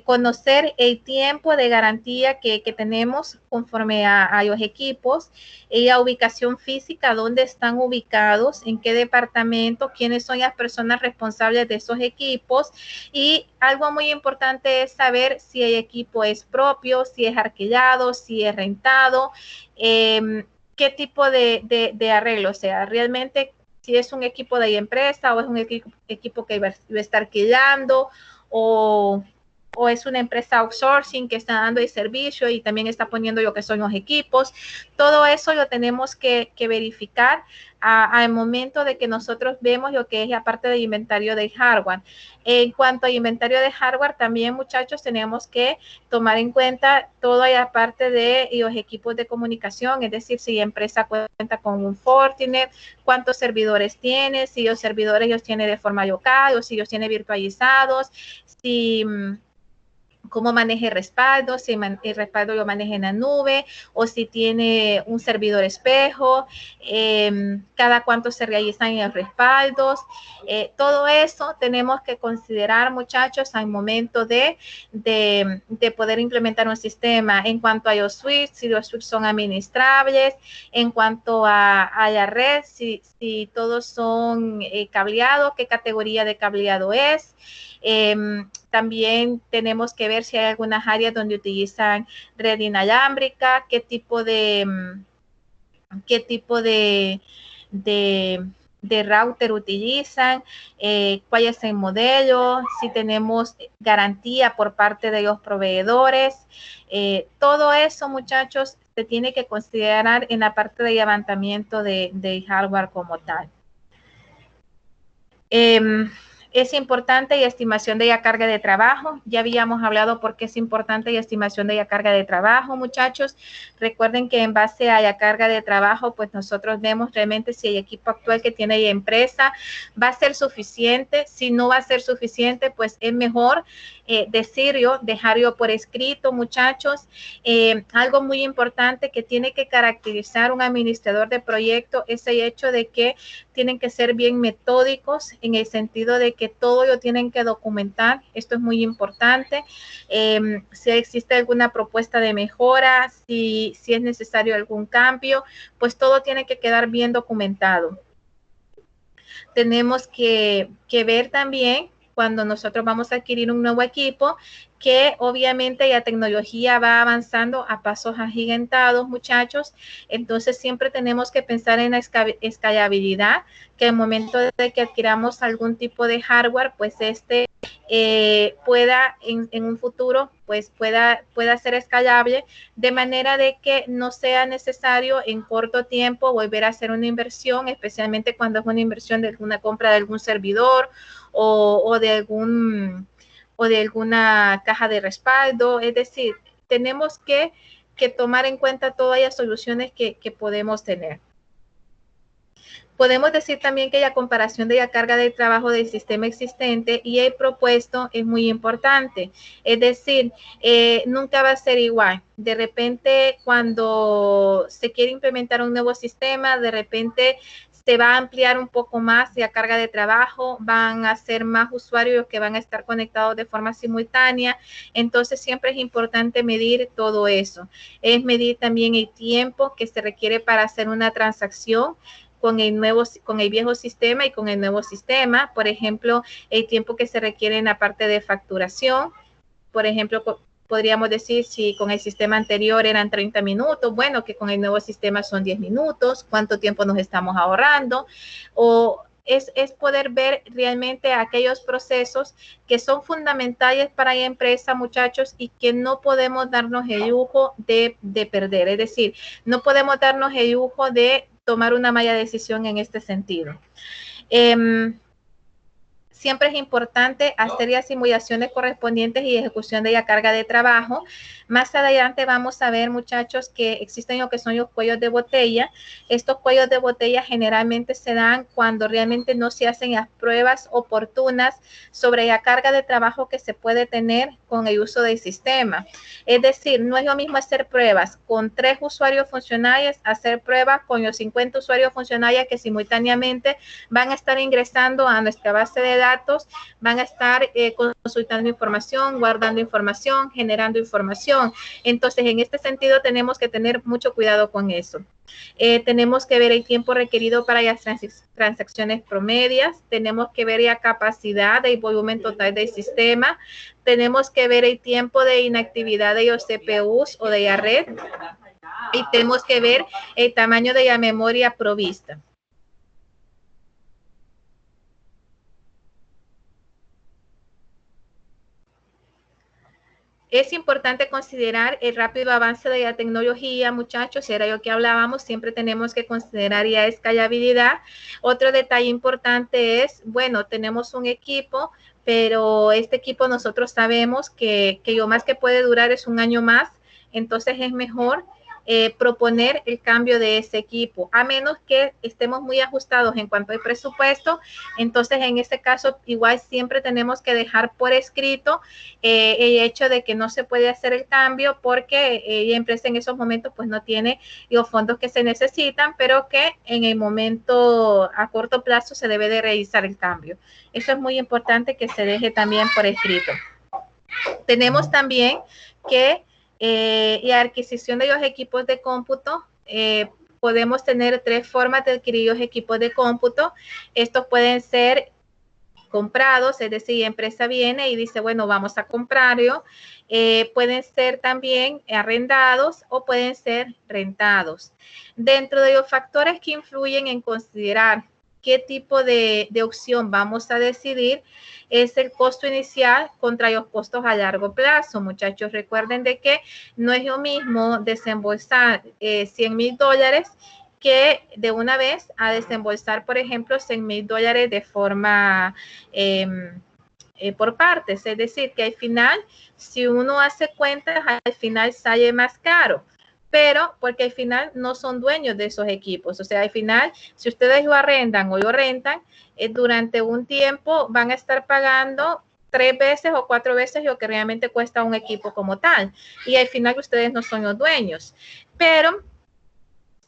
conocer el tiempo de garantía que tenemos conforme a los equipos y la ubicación física, dónde están ubicados, en qué departamento, quiénes son las personas responsables de esos equipos y algo muy importante es saber si el equipo es propio, si es alquilado, si es rentado, qué tipo de arreglo, o sea, realmente si es un equipo de la empresa o es un equipo que va a estar alquilando o es una empresa outsourcing que está dando el servicio y también está poniendo lo que son los equipos. Todo eso lo tenemos que verificar al momento de que nosotros vemos lo que es la parte del inventario de hardware. En cuanto al inventario de hardware, también, muchachos, tenemos que tomar en cuenta toda la parte de los equipos de comunicación, es decir, si la empresa cuenta con un Fortinet, cuántos servidores tiene, si los servidores los tiene de forma local o si los tiene virtualizados, si cómo maneje respaldo, si el respaldo lo maneja en la nube o si tiene un servidor espejo, cada cuánto se realizan los respaldos. Todo eso tenemos que considerar, muchachos, al momento de poder implementar un sistema en cuanto a los switches, si los switches son administrables, en cuanto a la red, si todos son cableados, qué categoría de cableado es. También tenemos que ver si hay algunas áreas donde utilizan red inalámbrica, qué tipo de router utilizan, cuál es el modelo, si tenemos garantía por parte de los proveedores. Todo eso, muchachos, se tiene que considerar en la parte de levantamiento de hardware como tal. Es importante y estimación de la carga de trabajo. Ya habíamos hablado por qué es importante y estimación de la carga de trabajo, muchachos. Recuerden que en base a la carga de trabajo, pues nosotros vemos realmente si el equipo actual que tiene la empresa va a ser suficiente. Si no va a ser suficiente, pues es mejor dejarlo por escrito, muchachos. Algo muy importante que tiene que caracterizar un administrador de proyecto es el hecho de que tienen que ser bien metódicos en el sentido de que todo lo tienen que documentar. Esto es muy importante. Si existe alguna propuesta de mejora, si es necesario algún cambio, pues todo tiene que quedar bien documentado. Tenemos que ver también cuando nosotros vamos a adquirir un nuevo equipo, que obviamente la tecnología va avanzando a pasos agigantados, muchachos. Entonces siempre tenemos que pensar en la escalabilidad, que al momento de que adquiramos algún tipo de hardware, pues pueda en un futuro, pues pueda ser escalable, de manera de que no sea necesario en corto tiempo volver a hacer una inversión, especialmente cuando es una inversión de alguna compra de algún servidor o de alguna caja de respaldo. Es decir, tenemos que tomar en cuenta todas las soluciones que podemos tener. Podemos decir también que la comparación de la carga de trabajo del sistema existente y el propuesto es muy importante. Es decir, nunca va a ser igual. De repente, cuando se quiere implementar un nuevo sistema, de repente se va a ampliar un poco más la carga de trabajo, van a ser más usuarios que van a estar conectados de forma simultánea. Entonces, siempre es importante medir todo eso. Es medir también el tiempo que se requiere para hacer una transacción con el viejo sistema y con el nuevo sistema. Por ejemplo, el tiempo que se requiere en la parte de facturación. Por ejemplo, podríamos decir si con el sistema anterior eran 30 minutos, bueno, que con el nuevo sistema son 10 minutos, cuánto tiempo nos estamos ahorrando, o es poder ver realmente aquellos procesos que son fundamentales para la empresa, muchachos, y que no podemos darnos el lujo de perder. Es decir, no podemos darnos el lujo de tomar una mala decisión en este sentido. Siempre es importante hacer las simulaciones correspondientes y ejecución de la carga de trabajo. Más adelante vamos a ver, muchachos, que existen lo que son los cuellos de botella. Estos cuellos de botella generalmente se dan cuando realmente no se hacen las pruebas oportunas sobre la carga de trabajo que se puede tener con el uso del sistema. Es decir, no es lo mismo hacer pruebas con 3 usuarios funcionales, hacer pruebas con los 50 usuarios funcionales que simultáneamente van a estar ingresando a nuestra base de datos, van a estar consultando información, guardando información, generando información. Entonces, en este sentido, tenemos que tener mucho cuidado con eso. Tenemos que ver el tiempo requerido para las transacciones promedias, tenemos que ver la capacidad del volumen total del sistema, tenemos que ver el tiempo de inactividad de los CPUs o de la red y tenemos que ver el tamaño de la memoria provista. Es importante considerar el rápido avance de la tecnología, muchachos, era lo que hablábamos, siempre tenemos que considerar ya escalabilidad. Otro detalle importante es, bueno, tenemos un equipo, pero este equipo nosotros sabemos que lo más que puede durar es un año más, entonces es mejor proponer el cambio de ese equipo, a menos que estemos muy ajustados en cuanto al presupuesto. Entonces, en este caso, igual siempre tenemos que dejar por escrito el hecho de que no se puede hacer el cambio porque la empresa en esos momentos pues no tiene los fondos que se necesitan, pero que en el momento a corto plazo se debe de realizar el cambio. Eso es muy importante que se deje también por escrito. Tenemos también que la adquisición de los equipos de cómputo, podemos tener 3 formas de adquirir los equipos de cómputo. Estos pueden ser comprados, es decir, la empresa viene y dice, bueno, vamos a comprarlo. Pueden ser también arrendados o pueden ser rentados. Dentro de los factores que influyen en considerar qué tipo de opción vamos a decidir es el costo inicial contra los costos a largo plazo. Muchachos, recuerden de que no es lo mismo desembolsar $100,000 que de una vez a desembolsar, por ejemplo, $100,000 de forma por partes. Es decir, que al final, si uno hace cuentas, al final sale más caro. Pero porque al final no son dueños de esos equipos. O sea, al final, si ustedes lo arrendan o lo rentan, durante un tiempo van a estar pagando 3 veces o 4 veces lo que realmente cuesta un equipo como tal. Y al final ustedes no son los dueños. Pero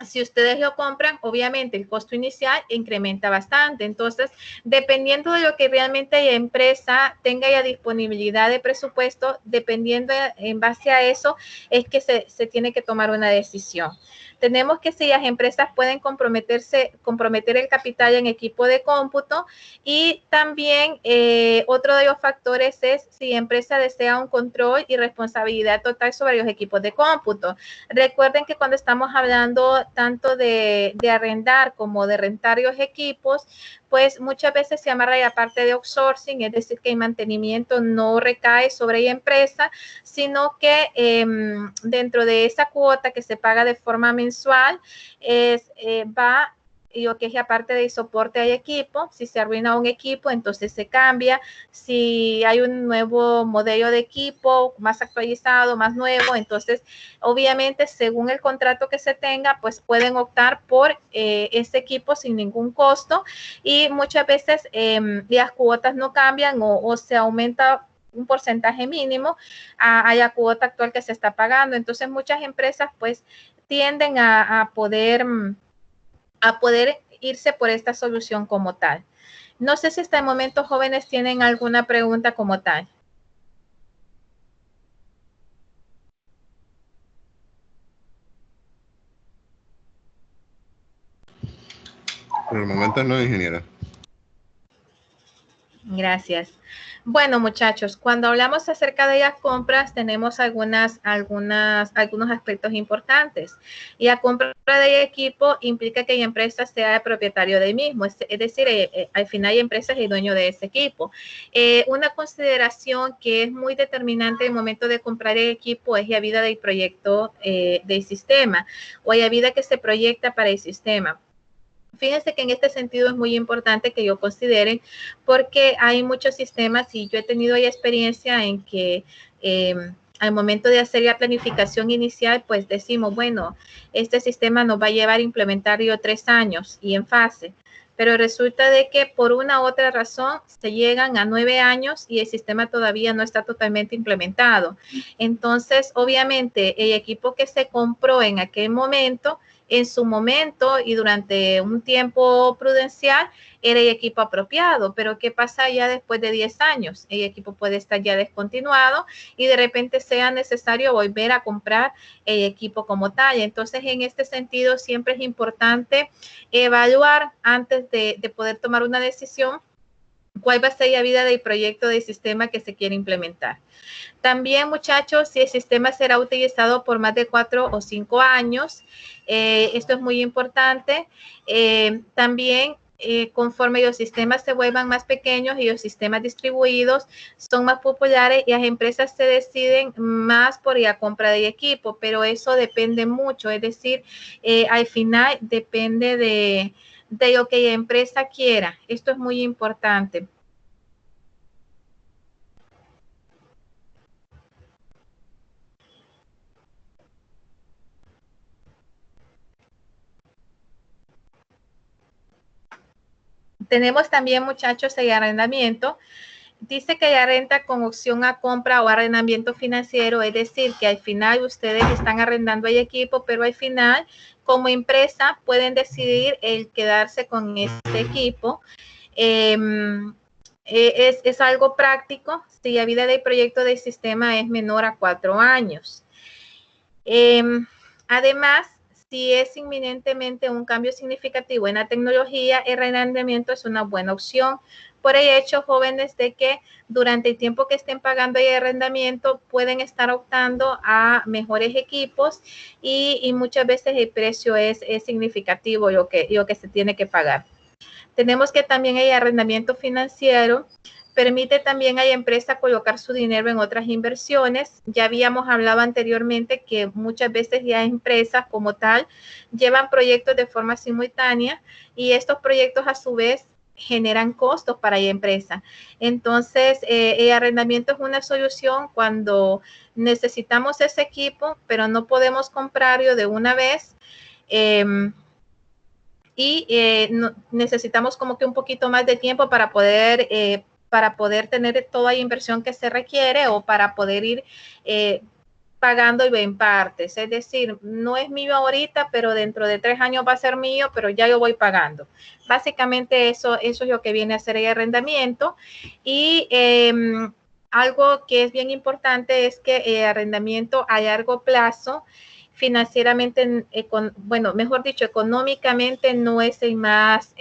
si ustedes lo compran, obviamente el costo inicial incrementa bastante. Entonces, dependiendo de lo que realmente la empresa tenga ya disponibilidad de presupuesto, dependiendo en base a eso, es que se tiene que tomar una decisión. Tenemos que si las empresas pueden comprometer el capital en equipo de cómputo, y también otro de los factores es si la empresa desea un control y responsabilidad total sobre los equipos de cómputo. Recuerden que cuando estamos hablando tanto de arrendar como de rentar los equipos, pues muchas veces se amarra la parte de outsourcing, es decir, que el mantenimiento no recae sobre la empresa, sino que dentro de esa cuota que se paga de forma mensual va lo que es la parte de soporte al equipo. Si se arruina un equipo, entonces se cambia. Si hay un nuevo modelo de equipo más actualizado, más nuevo, entonces obviamente según el contrato que se tenga, pues pueden optar por ese equipo sin ningún costo, y muchas veces las cuotas no cambian o se aumenta un porcentaje mínimo a la cuota actual que se está pagando. Entonces muchas empresas pues tienden a poder irse por esta solución como tal. No sé si hasta el momento jóvenes tienen alguna pregunta como tal. Por el momento no, ingeniera. Gracias. Bueno, muchachos, cuando hablamos acerca de las compras, tenemos algunos aspectos importantes. Y la compra de equipo implica que la empresa sea el propietario del mismo, es decir, al final la empresa es el dueño de ese equipo. Una consideración que es muy determinante en el momento de comprar el equipo es la vida del proyecto del sistema, o la vida que se proyecta para el sistema. Fíjense que en este sentido es muy importante que yo consideren, porque hay muchos sistemas y yo he tenido ya experiencia en que al momento de hacer la planificación inicial, pues decimos, bueno, este sistema nos va a llevar a implementarlo 3 años y en fase. Pero resulta de que por una u otra razón se llegan a 9 años y el sistema todavía no está totalmente implementado. Entonces, obviamente, el equipo que se compró en aquel momento, en su momento y durante un tiempo prudencial, era el equipo apropiado, pero ¿qué pasa ya después de 10 años? El equipo puede estar ya descontinuado y de repente sea necesario volver a comprar el equipo como tal. Entonces, en este sentido, siempre es importante evaluar antes de poder tomar una decisión cuál va a ser la vida del proyecto del sistema que se quiere implementar. También, muchachos, si el sistema será utilizado por más de 4 o 5 años, esto es muy importante. También, conforme los sistemas se vuelvan más pequeños y los sistemas distribuidos son más populares, y las empresas se deciden más por la compra de equipo, pero eso depende mucho, es decir, al final depende de lo que la empresa quiera. Esto es muy importante. Tenemos también, muchachos, el arrendamiento. Dice que la renta con opción a compra o arrendamiento financiero, es decir, que al final ustedes están arrendando el equipo, pero al final, como empresa, pueden decidir el quedarse con este equipo. Es algo práctico si la vida del proyecto del sistema es menor a 4 años. Además, si es inminentemente un cambio significativo en la tecnología, el arrendamiento es una buena opción. Por el hecho, jóvenes, de que durante el tiempo que estén pagando el arrendamiento pueden estar optando a mejores equipos, y muchas veces el precio es significativo lo que se tiene que pagar. Tenemos que también el arrendamiento financiero Permite también a la empresa colocar su dinero en otras inversiones. Ya habíamos hablado anteriormente que muchas veces ya empresas como tal llevan proyectos de forma simultánea y estos proyectos a su vez generan costos para la empresa. Entonces, el arrendamiento es una solución cuando necesitamos ese equipo, pero no podemos comprarlo de una vez. No, necesitamos como que un poquito más de tiempo para poder tener toda la inversión que se requiere o para poder ir pagando y en partes. Es decir, no es mío ahorita, pero dentro de 3 años va a ser mío, pero ya yo voy pagando. Básicamente eso es lo que viene a ser el arrendamiento. Y algo que es bien importante es que el arrendamiento a largo plazo financieramente, bueno, mejor dicho, económicamente no es el más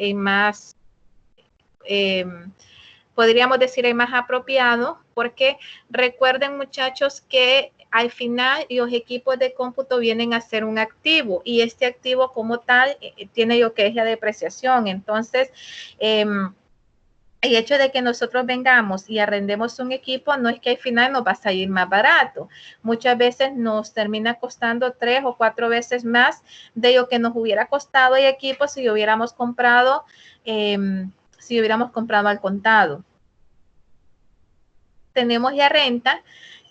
podríamos decir el más apropiado, porque recuerden muchachos que al final los equipos de cómputo vienen a ser un activo y este activo como tal tiene lo que es la depreciación. Entonces, el hecho de que nosotros vengamos y arrendemos un equipo no es que al final nos va a salir más barato. Muchas veces nos termina costando 3 o 4 veces más de lo que nos hubiera costado el equipo si hubiéramos comprado al contado. Tenemos ya renta,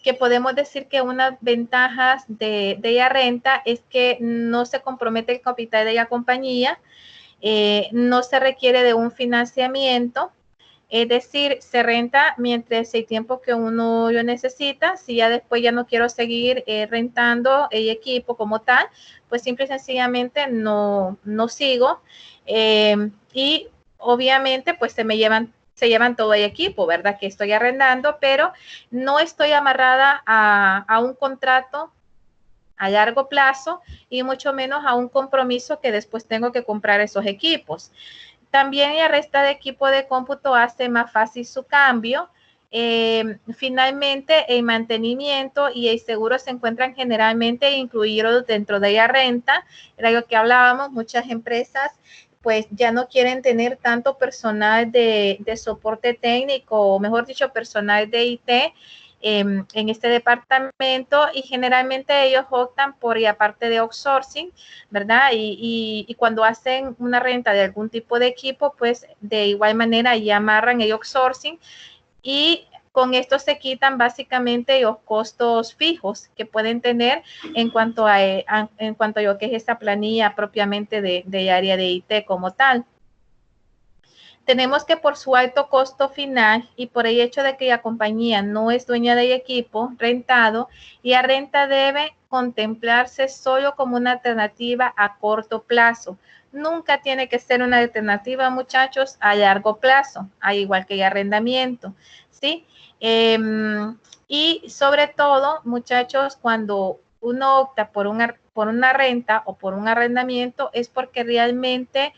que podemos decir que unas ventajas de la renta es que no se compromete el capital de la compañía, no se requiere de un financiamiento, es decir, se renta mientras el tiempo que uno lo necesita. Si ya después ya no quiero seguir rentando el equipo como tal, pues simple y sencillamente no sigo. Y obviamente pues se llevan todo el equipo, ¿verdad? Que estoy arrendando, pero no estoy amarrada a un contrato a largo plazo y mucho menos a un compromiso que después tengo que comprar esos equipos. También la resta de equipo de cómputo hace más fácil su cambio. Finalmente, el mantenimiento y el seguro se encuentran generalmente incluidos dentro de la renta. Era lo que hablábamos, muchas empresas pues ya no quieren tener tanto personal de soporte técnico, o mejor dicho, personal de IT en este departamento, y generalmente ellos optan por la parte de outsourcing, ¿verdad? Y cuando hacen una renta de algún tipo de equipo, pues de igual manera ya amarran el outsourcing y con esto se quitan básicamente los costos fijos que pueden tener en cuanto a lo que es esa planilla propiamente de área de IT como tal. Tenemos que por su alto costo final y por el hecho de que la compañía no es dueña del equipo rentado, y la renta debe contemplarse solo como una alternativa a corto plazo. Nunca tiene que ser una alternativa, muchachos, a largo plazo, al igual que el arrendamiento, ¿sí? Y sobre todo, muchachos, cuando uno opta por una renta o por un arrendamiento es porque realmente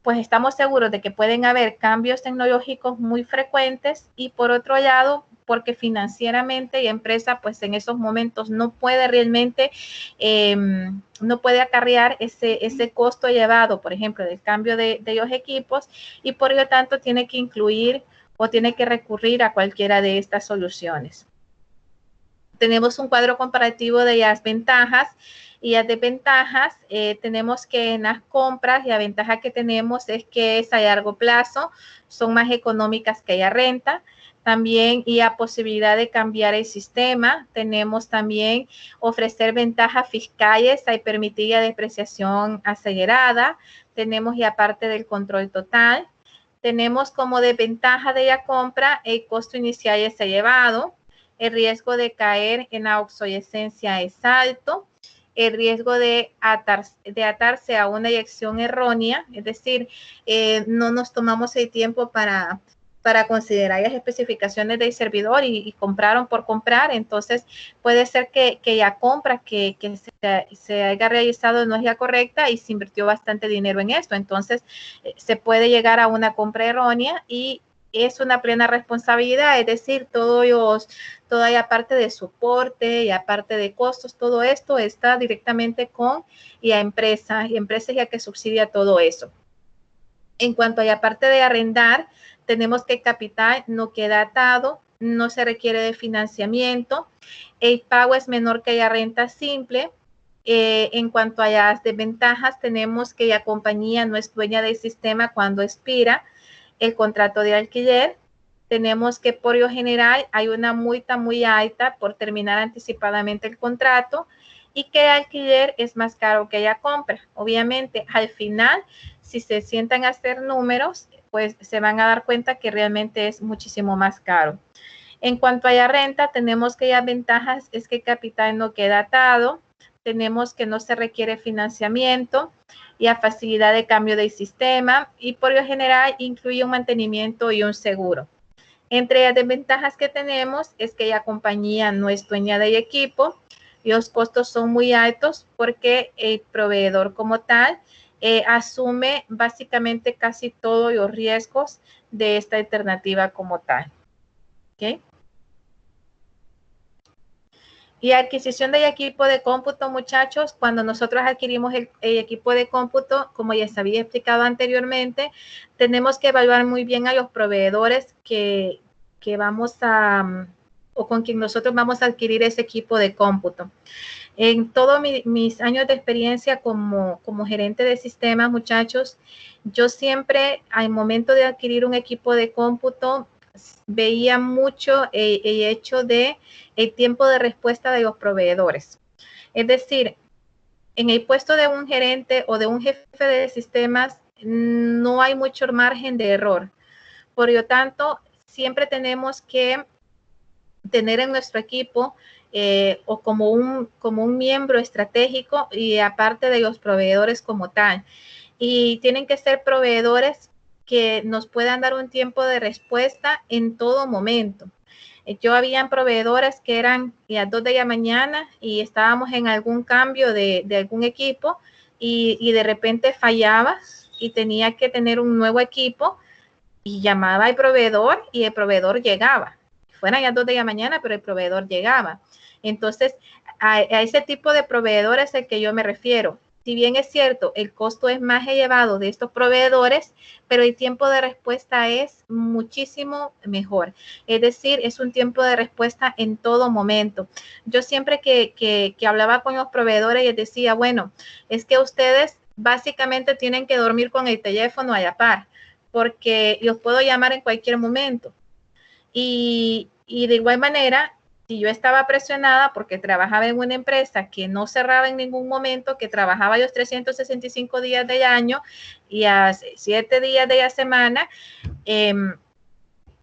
pues estamos seguros de que pueden haber cambios tecnológicos muy frecuentes, y por otro lado, porque financieramente la empresa pues en esos momentos no puede realmente, no puede acarrear ese costo elevado, por ejemplo, del cambio de los equipos, y por lo tanto tiene que incluir o tiene que recurrir a cualquiera de estas soluciones. Tenemos un cuadro comparativo de las ventajas y las desventajas. Tenemos que en las compras la ventaja que tenemos es que es a largo plazo, son más económicas que la renta. También y la posibilidad de cambiar el sistema. Tenemos también ofrecer ventajas fiscales al permitir la depreciación acelerada. Tenemos la parte del control total. Tenemos como desventaja de la compra el costo inicial es elevado. El riesgo de caer en la obsolescencia es alto. El riesgo de atarse a una elección errónea, es decir, no nos tomamos el tiempo para considerar las especificaciones del servidor y compraron por comprar. Entonces puede ser que la compra que se haya realizado no es la correcta y se invirtió bastante dinero en esto. Entonces se puede llegar a una compra errónea y es una plena responsabilidad, es decir, toda la parte de soporte y aparte de costos, todo esto está directamente con la empresa, y empresa es la que subsidia todo eso. En cuanto a la parte de arrendar, tenemos que el capital no queda atado, no se requiere de financiamiento, el pago es menor que la renta simple. En cuanto a las desventajas, tenemos que la compañía no es dueña del sistema cuando expira el contrato de alquiler. Tenemos que por lo general hay una multa muy alta por terminar anticipadamente el contrato y que el alquiler es más caro que la compra. Obviamente, al final, si se sientan a hacer números, pues se van a dar cuenta que realmente es muchísimo más caro. En cuanto a la renta, tenemos que las ventajas es que el capital no queda atado, tenemos que no se requiere financiamiento y a facilidad de cambio del sistema y por lo general incluye un mantenimiento y un seguro. Entre las desventajas que tenemos es que la compañía no es dueña del equipo y los costos son muy altos porque el proveedor como tal asume básicamente casi todos los riesgos de esta alternativa como tal. ¿Okay? Y adquisición del equipo de cómputo, muchachos, cuando nosotros adquirimos el equipo de cómputo, como ya se había explicado anteriormente, tenemos que evaluar muy bien a los proveedores que vamos a, o con quien nosotros vamos a adquirir ese equipo de cómputo. En todos mis años de experiencia como gerente de sistemas, muchachos, yo siempre al momento de adquirir un equipo de cómputo, veía mucho el hecho de el tiempo de respuesta de los proveedores. Es decir, en el puesto de un gerente o de un jefe de sistemas no hay mucho margen de error. Por lo tanto, siempre tenemos que tener en nuestro equipo o como un miembro estratégico y aparte de los proveedores como tal. Y tienen que ser proveedores que nos puedan dar un tiempo de respuesta en todo momento. Yo habían proveedores que eran las 2 de la mañana y estábamos en algún cambio de algún equipo y de repente fallaba y tenía que tener un nuevo equipo y llamaba al proveedor y el proveedor llegaba. Fueran las 2 de la mañana, pero el proveedor llegaba. Entonces, a ese tipo de proveedores es el que yo me refiero. Si bien es cierto, el costo es más elevado de estos proveedores, pero el tiempo de respuesta es muchísimo mejor. Es decir, es un tiempo de respuesta en todo momento. Yo siempre que hablaba con los proveedores les decía, bueno, es que ustedes básicamente tienen que dormir con el teléfono a la par, porque los puedo llamar en cualquier momento. Y de igual manera, si yo estaba presionada porque trabajaba en una empresa que no cerraba en ningún momento, que trabajaba los 365 días del año y a 7 días de la semana,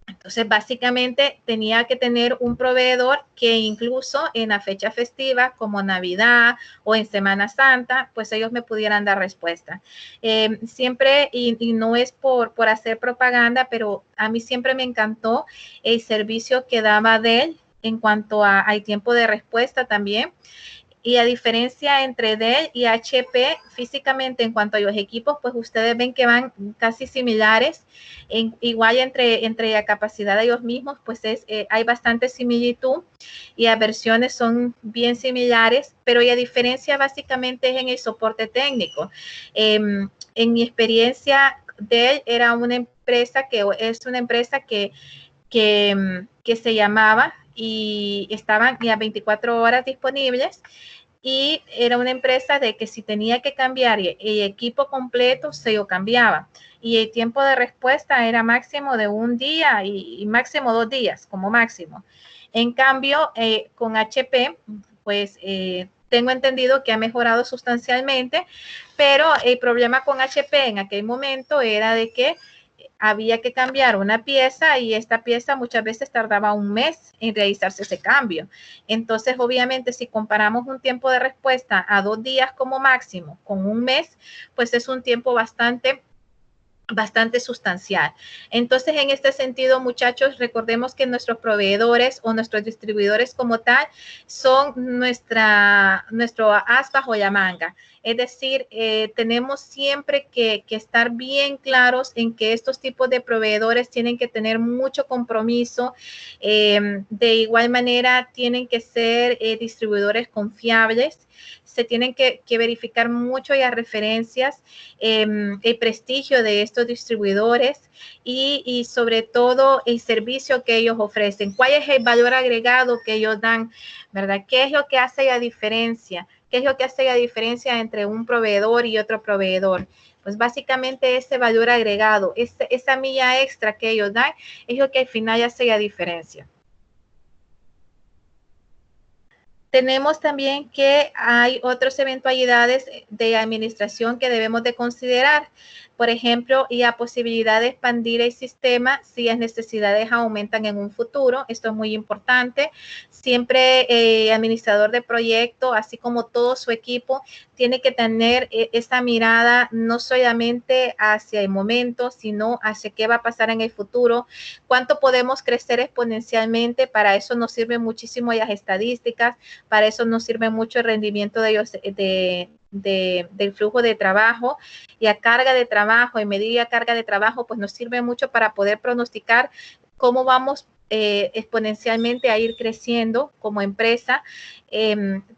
entonces básicamente tenía que tener un proveedor que incluso en la fecha festiva como Navidad o en Semana Santa, pues ellos me pudieran dar respuesta. Siempre, y no es por hacer propaganda, pero a mí siempre me encantó el servicio que daba Dell en cuanto al tiempo de respuesta también. Y a diferencia entre Dell y HP, físicamente en cuanto a los equipos, pues ustedes ven que van casi similares. Igual entre la capacidad de ellos mismos, pues hay bastante similitud y las versiones son bien similares, pero la diferencia básicamente es en el soporte técnico. En mi experiencia, Dell era una empresa que es una empresa que se llamaba y estaban ya 24 horas disponibles y era una empresa de que si tenía que cambiar el equipo completo, se lo cambiaba. Y el tiempo de respuesta era máximo de un día y máximo 2 días, como máximo. En cambio, con HP, pues tengo entendido que ha mejorado sustancialmente, pero el problema con HP en aquel momento era de que había que cambiar una pieza y esta pieza muchas veces tardaba un mes en realizarse ese cambio. Entonces, obviamente, si comparamos un tiempo de respuesta a 2 días como máximo con un mes, pues es un tiempo bastante sustancial. Entonces, en este sentido, muchachos, recordemos que nuestros proveedores o nuestros distribuidores como tal son nuestro as bajo la manga. Es decir, tenemos siempre que estar bien claros en que estos tipos de proveedores tienen que tener mucho compromiso. De igual manera, tienen que ser distribuidores confiables. se tienen que verificar mucho las referencias, el prestigio de estos distribuidores y sobre todo el servicio que ellos ofrecen. ¿Cuál es el valor agregado que ellos dan? ¿Verdad? ¿Qué es lo que hace la diferencia? ¿Qué es lo que hace la diferencia entre un proveedor y otro proveedor? Pues básicamente ese valor agregado, esa milla extra que ellos dan, es lo que al final hace la diferencia. Tenemos también que hay otras eventualidades de administración que debemos de considerar. Por ejemplo, la posibilidad de expandir el sistema si las necesidades aumentan en un futuro. Esto es muy importante. Siempre el administrador de proyecto, así como todo su equipo, tiene que tener esa mirada no solamente hacia el momento, sino hacia qué va a pasar en el futuro, cuánto podemos crecer exponencialmente. Para eso nos sirven muchísimo las estadísticas, para eso nos sirve mucho el rendimiento de ellos, del flujo de trabajo y a carga de trabajo, y medir la carga de trabajo, pues nos sirve mucho para poder pronosticar cómo vamos exponencialmente a ir creciendo como empresa.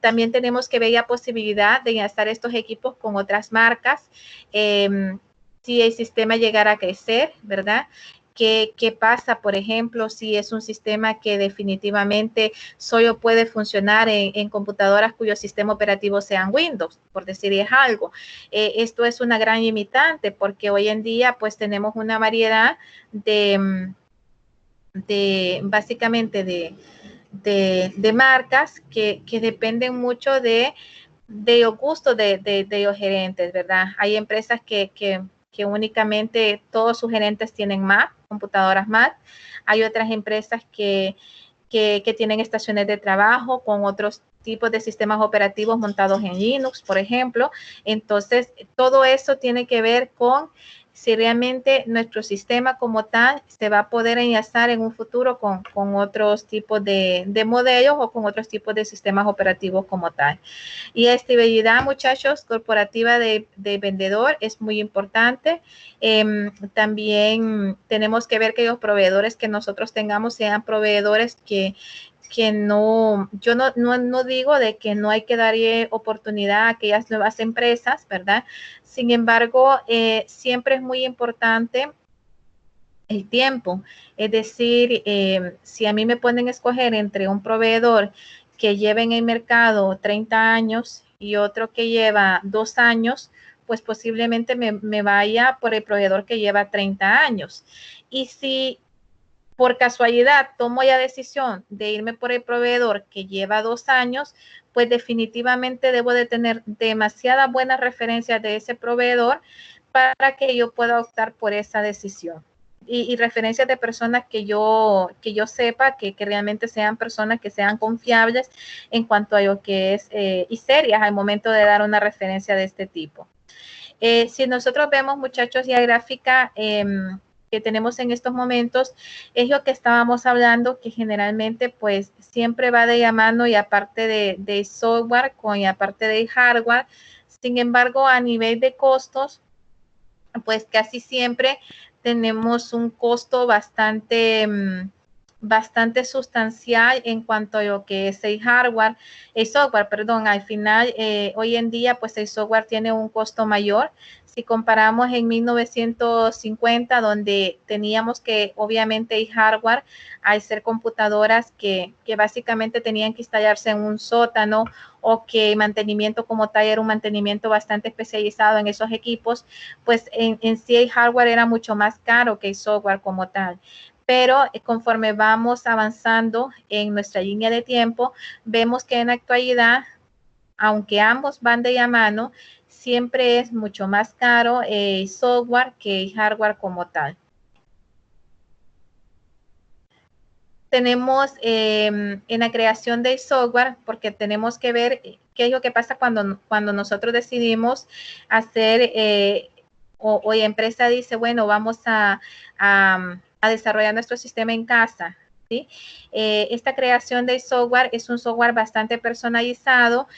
También tenemos que ver la posibilidad de enlazar estos equipos con otras marcas, si el sistema llegara a crecer, ¿verdad? ¿Qué pasa, por ejemplo, si es un sistema que definitivamente solo puede funcionar en computadoras cuyo sistema operativo sean Windows, por decirles algo? Esto es una gran limitante porque hoy en día pues tenemos una variedad de básicamente de marcas que dependen mucho de los gustos de los gerentes, ¿verdad? Hay empresas que únicamente todos sus gerentes tienen Mac, computadoras Mac. Hay otras empresas que tienen estaciones de trabajo con otros tipos de sistemas operativos montados en Linux, por ejemplo. Entonces, todo eso tiene que ver con si realmente nuestro sistema como tal se va a poder enlazar en un futuro con otros tipos de modelos o con otros tipos de sistemas operativos como tal. Y la estabilidad, muchachos, corporativa de vendedor es muy importante. También tenemos que ver que los proveedores que nosotros tengamos sean proveedores que no, yo no digo de que no hay que darle oportunidad a aquellas nuevas empresas, ¿verdad? Sin embargo, siempre es muy importante el tiempo. Es decir, si a mí me ponen a escoger entre un proveedor que lleva en el mercado 30 años y otro que lleva 2 años, pues posiblemente me vaya por el proveedor que lleva 30 años. Y si por casualidad tomo la decisión de irme por el proveedor que lleva 2 años, pues definitivamente debo de tener demasiadas buenas referencias de ese proveedor para que yo pueda optar por esa decisión. Y referencias de personas que yo sepa que realmente sean personas que sean confiables en cuanto a lo que es y serias al momento de dar una referencia de este tipo. Si nosotros vemos, muchachos, la gráfica que tenemos en estos momentos, es lo que estábamos hablando, que generalmente pues siempre va de la mano y aparte de software con y aparte de hardware. Sin embargo, a nivel de costos, pues casi siempre tenemos un costo bastante sustancial en cuanto a lo que es el software, perdón. Al final, hoy en día, pues el software tiene un costo mayor. Si comparamos en 1950, donde teníamos que, obviamente, el hardware, al ser computadoras que básicamente tenían que instalarse en un sótano, o que el mantenimiento como tal era un mantenimiento bastante especializado en esos equipos, pues en sí el hardware era mucho más caro que el software como tal. Pero conforme vamos avanzando en nuestra línea de tiempo, vemos que en la actualidad, aunque ambos van de la mano, siempre es mucho más caro el software que el hardware como tal. Tenemos en la creación del software, porque tenemos que ver qué es lo que pasa cuando nosotros decidimos hacer o la empresa dice, bueno, vamos a desarrollar nuestro sistema en casa, ¿sí? Esta creación del software es un software bastante personalizado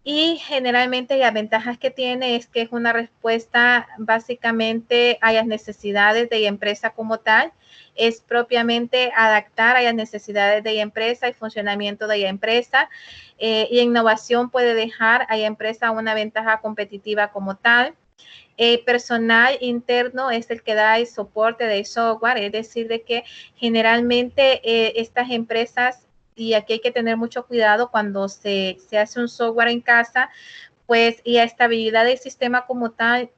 Y generalmente las ventajas que tiene es que es una respuesta básicamente a las necesidades de la empresa como tal, es propiamente adaptar a las necesidades de la empresa y funcionamiento de la empresa, y innovación puede dejar a la empresa una ventaja competitiva como tal. Personal interno es el que da el soporte del software, es decir, de que generalmente estas empresas, y aquí hay que tener mucho cuidado cuando se hace un software en casa, pues y la estabilidad del sistema como tal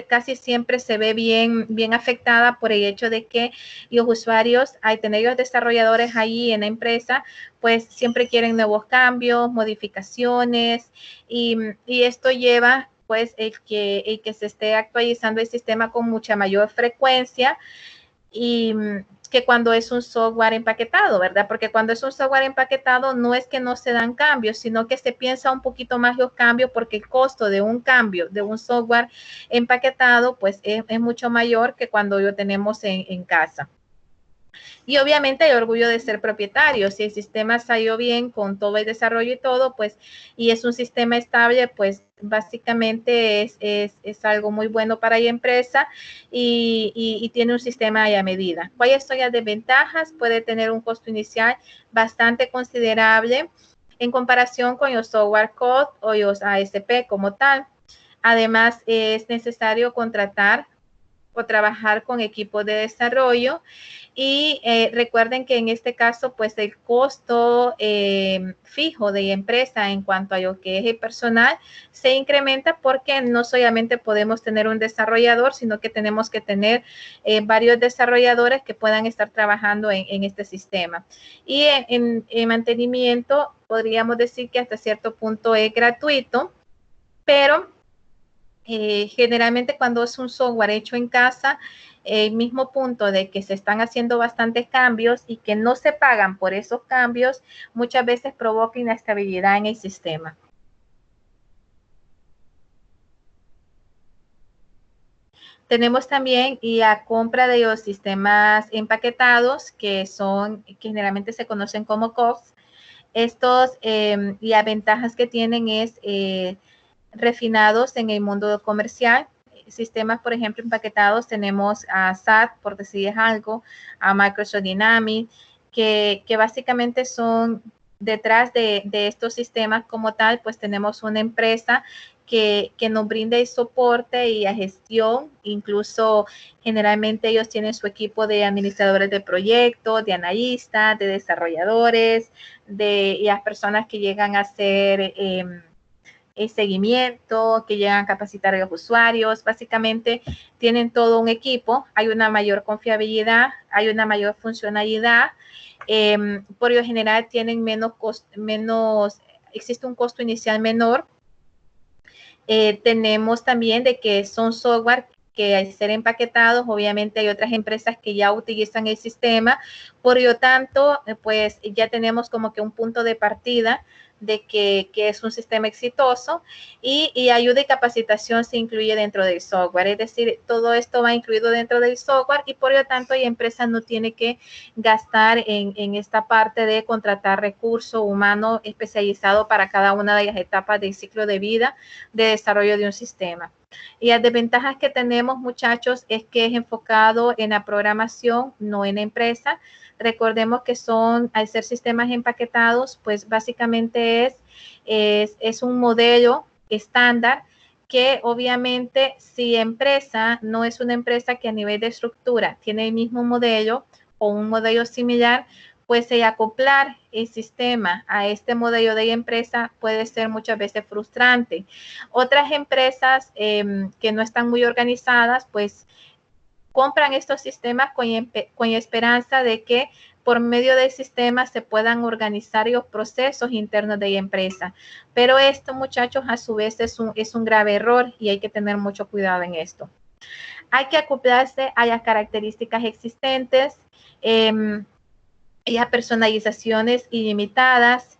casi siempre se ve bien afectada por el hecho de que los usuarios, al tener los desarrolladores ahí en la empresa, pues siempre quieren nuevos cambios, modificaciones, y esto lleva pues el que se esté actualizando el sistema con mucha mayor frecuencia y que cuando es un software empaquetado, ¿verdad? Porque cuando es un software empaquetado no es que no se dan cambios, sino que se piensa un poquito más los cambios porque el costo de un cambio de un software empaquetado pues es mucho mayor que cuando lo tenemos en casa. Y obviamente el orgullo de ser propietario. Si el sistema salió bien con todo el desarrollo y todo, pues, y es un sistema estable, pues básicamente es algo muy bueno para la empresa y tiene un sistema a medida. ¿Cuáles son las desventajas? Puede tener un costo inicial bastante considerable en comparación con los software code o los ASP como tal. Además, es necesario contratar o trabajar con equipos de desarrollo. Y recuerden que en este caso, pues el costo fijo de la empresa en cuanto a lo que es el personal se incrementa porque no solamente podemos tener un desarrollador, sino que tenemos que tener varios desarrolladores que puedan estar trabajando en este sistema. Y en mantenimiento, podríamos decir que hasta cierto punto es gratuito, pero generalmente cuando es un software hecho en casa, el mismo punto de que se están haciendo bastantes cambios y que no se pagan por esos cambios, muchas veces provoca inestabilidad en el sistema. Tenemos también la compra de los sistemas empaquetados, que generalmente se conocen como COFs. Estos, las ventajas que tienen es refinados en el mundo comercial. Sistemas, por ejemplo, empaquetados, tenemos a SAP, por decir algo, a Microsoft Dynamics, que básicamente son detrás de estos sistemas como tal, pues tenemos una empresa que nos brinda el soporte y la gestión, incluso generalmente ellos tienen su equipo de administradores de proyectos, de analistas, de desarrolladores, de las personas que llegan a ser el seguimiento, que llegan a capacitar a los usuarios. Básicamente tienen todo un equipo, hay una mayor confiabilidad, hay una mayor funcionalidad. Por lo general tienen existe un costo inicial menor. Tenemos también de que son software que al ser empaquetados, obviamente hay otras empresas que ya utilizan el sistema, por lo tanto, pues ya tenemos como que un punto de partida de que es un sistema exitoso y ayuda y capacitación se incluye dentro del software, es decir, todo esto va incluido dentro del software y por lo tanto la empresa no tiene que gastar en esta parte de contratar recurso humano especializado para cada una de las etapas del ciclo de vida de desarrollo de un sistema. Y las desventajas que tenemos, muchachos, es que es enfocado en la programación, no en la empresa. Recordemos que al ser sistemas empaquetados, pues básicamente es un modelo estándar que obviamente si empresa no es una empresa que a nivel de estructura tiene el mismo modelo o un modelo similar, pues el acoplar el sistema a este modelo de empresa puede ser muchas veces frustrante. Otras empresas que no están muy organizadas, pues compran estos sistemas con esperanza de que por medio del sistema se puedan organizar los procesos internos de la empresa. Pero esto, muchachos, a su vez es un grave error y hay que tener mucho cuidado en esto. Hay que acoplarse a las características existentes, las personalizaciones ilimitadas,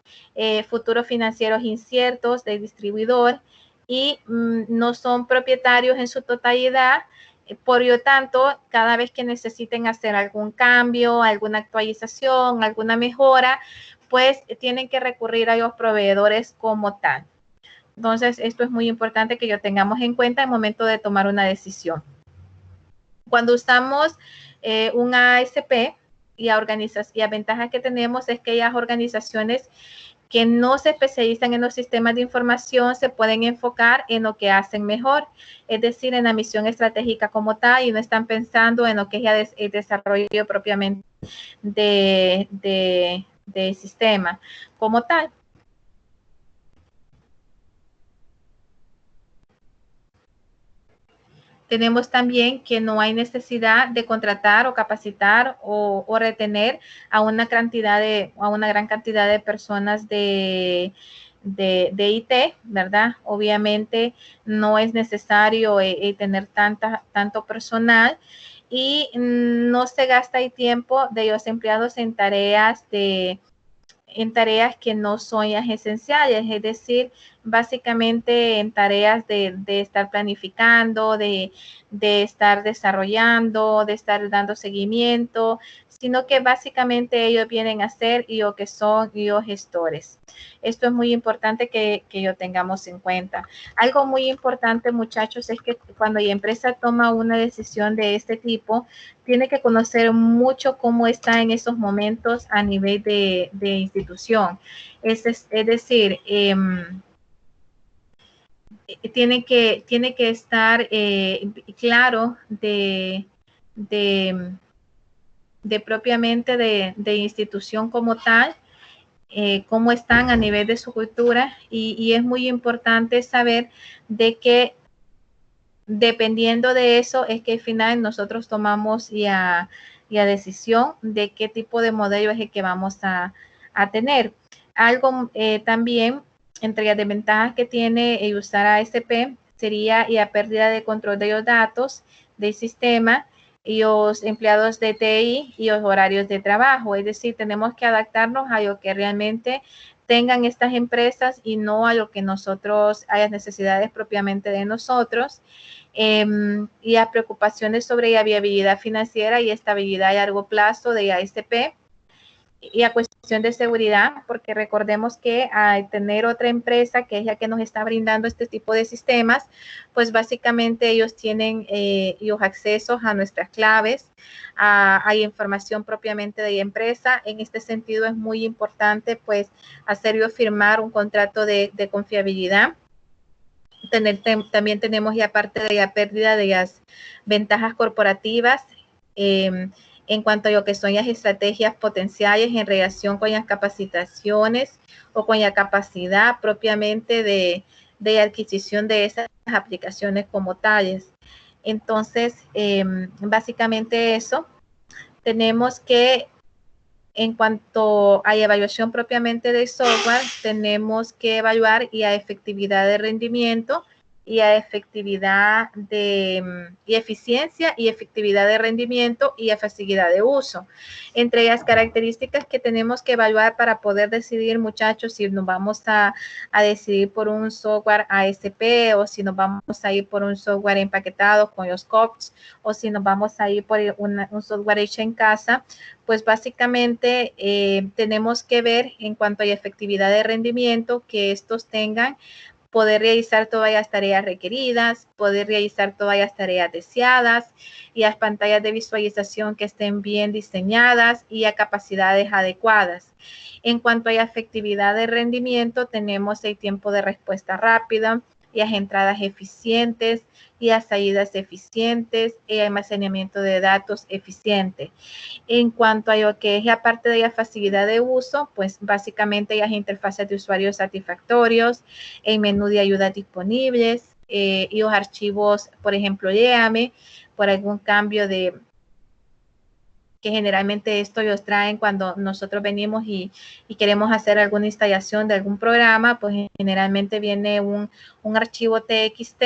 futuros financieros inciertos del distribuidor y no son propietarios en su totalidad. Por lo tanto, cada vez que necesiten hacer algún cambio, alguna actualización, alguna mejora, pues tienen que recurrir a los proveedores como tal. Entonces, esto es muy importante que lo tengamos en cuenta al momento de tomar una decisión. Cuando usamos un ASP y a ventajas que tenemos es que las organizaciones que no se especializan en los sistemas de información se pueden enfocar en lo que hacen mejor, es decir, en la misión estratégica como tal, y no están pensando en lo que es el desarrollo propiamente de sistema como tal. Tenemos también que no hay necesidad de contratar o capacitar o retener a una gran cantidad de personas de IT, ¿verdad? Obviamente no es necesario tener tanto personal y no se gasta el tiempo de los empleados en tareas que no son esenciales, es decir, básicamente en tareas de estar planificando, de estar desarrollando, de estar dando seguimiento, sino que básicamente ellos vienen a ser y lo que son los gestores. Esto es muy importante que lo tengamos en cuenta. Algo muy importante, muchachos, es que cuando la empresa toma una decisión de este tipo, tiene que conocer mucho cómo está en esos momentos a nivel de institución. Es decir, tiene que estar claro propiamente de institución como tal, cómo están a nivel de su cultura y es muy importante saber de que dependiendo de eso es que al final nosotros tomamos ya decisión de qué tipo de modelo es el que vamos a tener. Algo también entre las desventajas que tiene usar ASP sería la pérdida de control de los datos del sistema y los empleados de TI y los horarios de trabajo. Es decir, tenemos que adaptarnos a lo que realmente tengan estas empresas y no a lo que nosotros, a las necesidades propiamente de nosotros. Y a preocupaciones sobre la viabilidad financiera y estabilidad a largo plazo de ASP y a cuestión de seguridad, porque recordemos que al tener otra empresa que es la que nos está brindando este tipo de sistemas, pues básicamente ellos tienen los accesos a nuestras claves, a información propiamente de la empresa. En este sentido es muy importante pues hacerlo firmar un contrato de confiabilidad. También tenemos ya parte de la pérdida de las ventajas corporativas en cuanto a lo que son las estrategias potenciales en relación con las capacitaciones o con la capacidad propiamente de adquisición de esas aplicaciones como tales. Entonces, básicamente eso. Tenemos que en cuanto a evaluación propiamente del software, tenemos que evaluar y a efectividad de rendimiento y a efectividad y eficiencia y efectividad de rendimiento y a facilidad de uso. Entre las características que tenemos que evaluar para poder decidir, muchachos, si nos vamos a decidir por un software ASP o si nos vamos a ir por un software empaquetado con los COPS o si nos vamos a ir por un software hecho en casa, pues básicamente tenemos que ver en cuanto a la efectividad de rendimiento que estos tengan, poder realizar todas las tareas requeridas, poder realizar todas las tareas deseadas y las pantallas de visualización que estén bien diseñadas y a capacidades adecuadas. En cuanto a la efectividad de rendimiento, tenemos el tiempo de respuesta rápida y las entradas eficientes y las salidas eficientes y el almacenamiento de datos eficiente. En cuanto a lo que es la parte de la facilidad de uso, pues básicamente las interfaces de usuario satisfactorios, el menú de ayudas disponibles y los archivos, por ejemplo, léame por algún cambio que generalmente esto los traen cuando nosotros venimos y queremos hacer alguna instalación de algún programa, pues generalmente viene un archivo TXT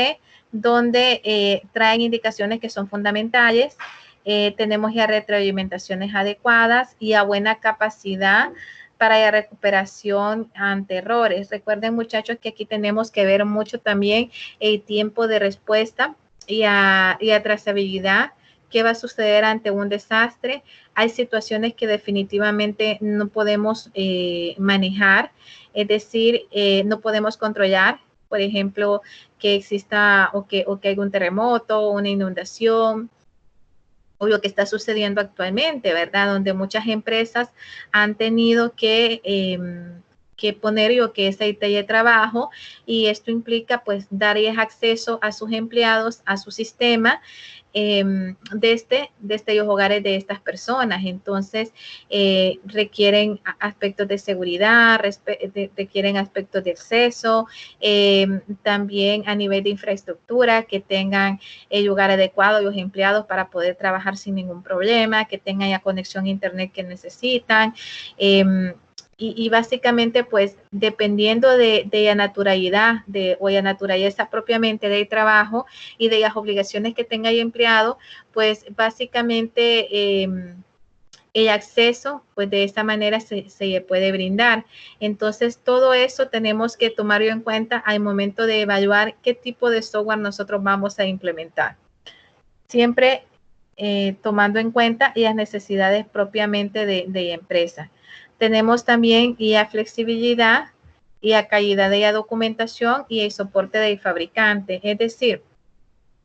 donde traen indicaciones que son fundamentales. Tenemos ya retroalimentaciones adecuadas y a buena capacidad para la recuperación ante errores. Recuerden, muchachos, que aquí tenemos que ver mucho también el tiempo de respuesta y a trazabilidad. ¿Qué va a suceder ante un desastre? Hay situaciones que definitivamente no podemos manejar, es decir, no podemos controlar. por ejemplo, que exista o que haya un terremoto, una inundación, o lo que está sucediendo actualmente, ¿verdad? Donde muchas empresas han tenido que poner lo que es el teletrabajo, y esto implica pues darles acceso a sus empleados a su sistema desde los hogares de estas personas. Entonces requieren aspectos de seguridad, requieren aspectos de acceso, también a nivel de infraestructura, que tengan el lugar adecuado los empleados para poder trabajar sin ningún problema, que tengan la conexión a internet que necesitan. Y básicamente, pues, dependiendo de la naturalidad o la naturaleza propiamente del trabajo y de las obligaciones que tenga el empleado, pues, básicamente el acceso, pues, de esta manera se le puede brindar. Entonces, todo eso tenemos que tomarlo en cuenta al momento de evaluar qué tipo de software nosotros vamos a implementar. Siempre tomando en cuenta las necesidades propiamente de la empresa. Tenemos también la flexibilidad y la calidad de la documentación y el soporte del fabricante. Es decir,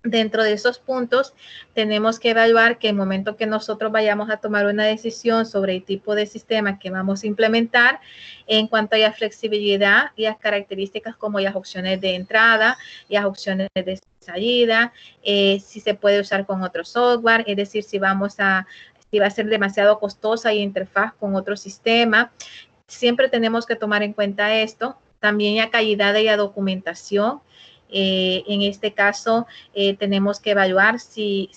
dentro de esos puntos tenemos que evaluar que el momento que nosotros vayamos a tomar una decisión sobre el tipo de sistema que vamos a implementar, en cuanto a la flexibilidad y las características como las opciones de entrada y las opciones de salida, si se puede usar con otro software, es decir, si va a ser demasiado costosa y interfaz con otro sistema. Siempre tenemos que tomar en cuenta esto. También la calidad de la documentación. En este caso, tenemos que evaluar si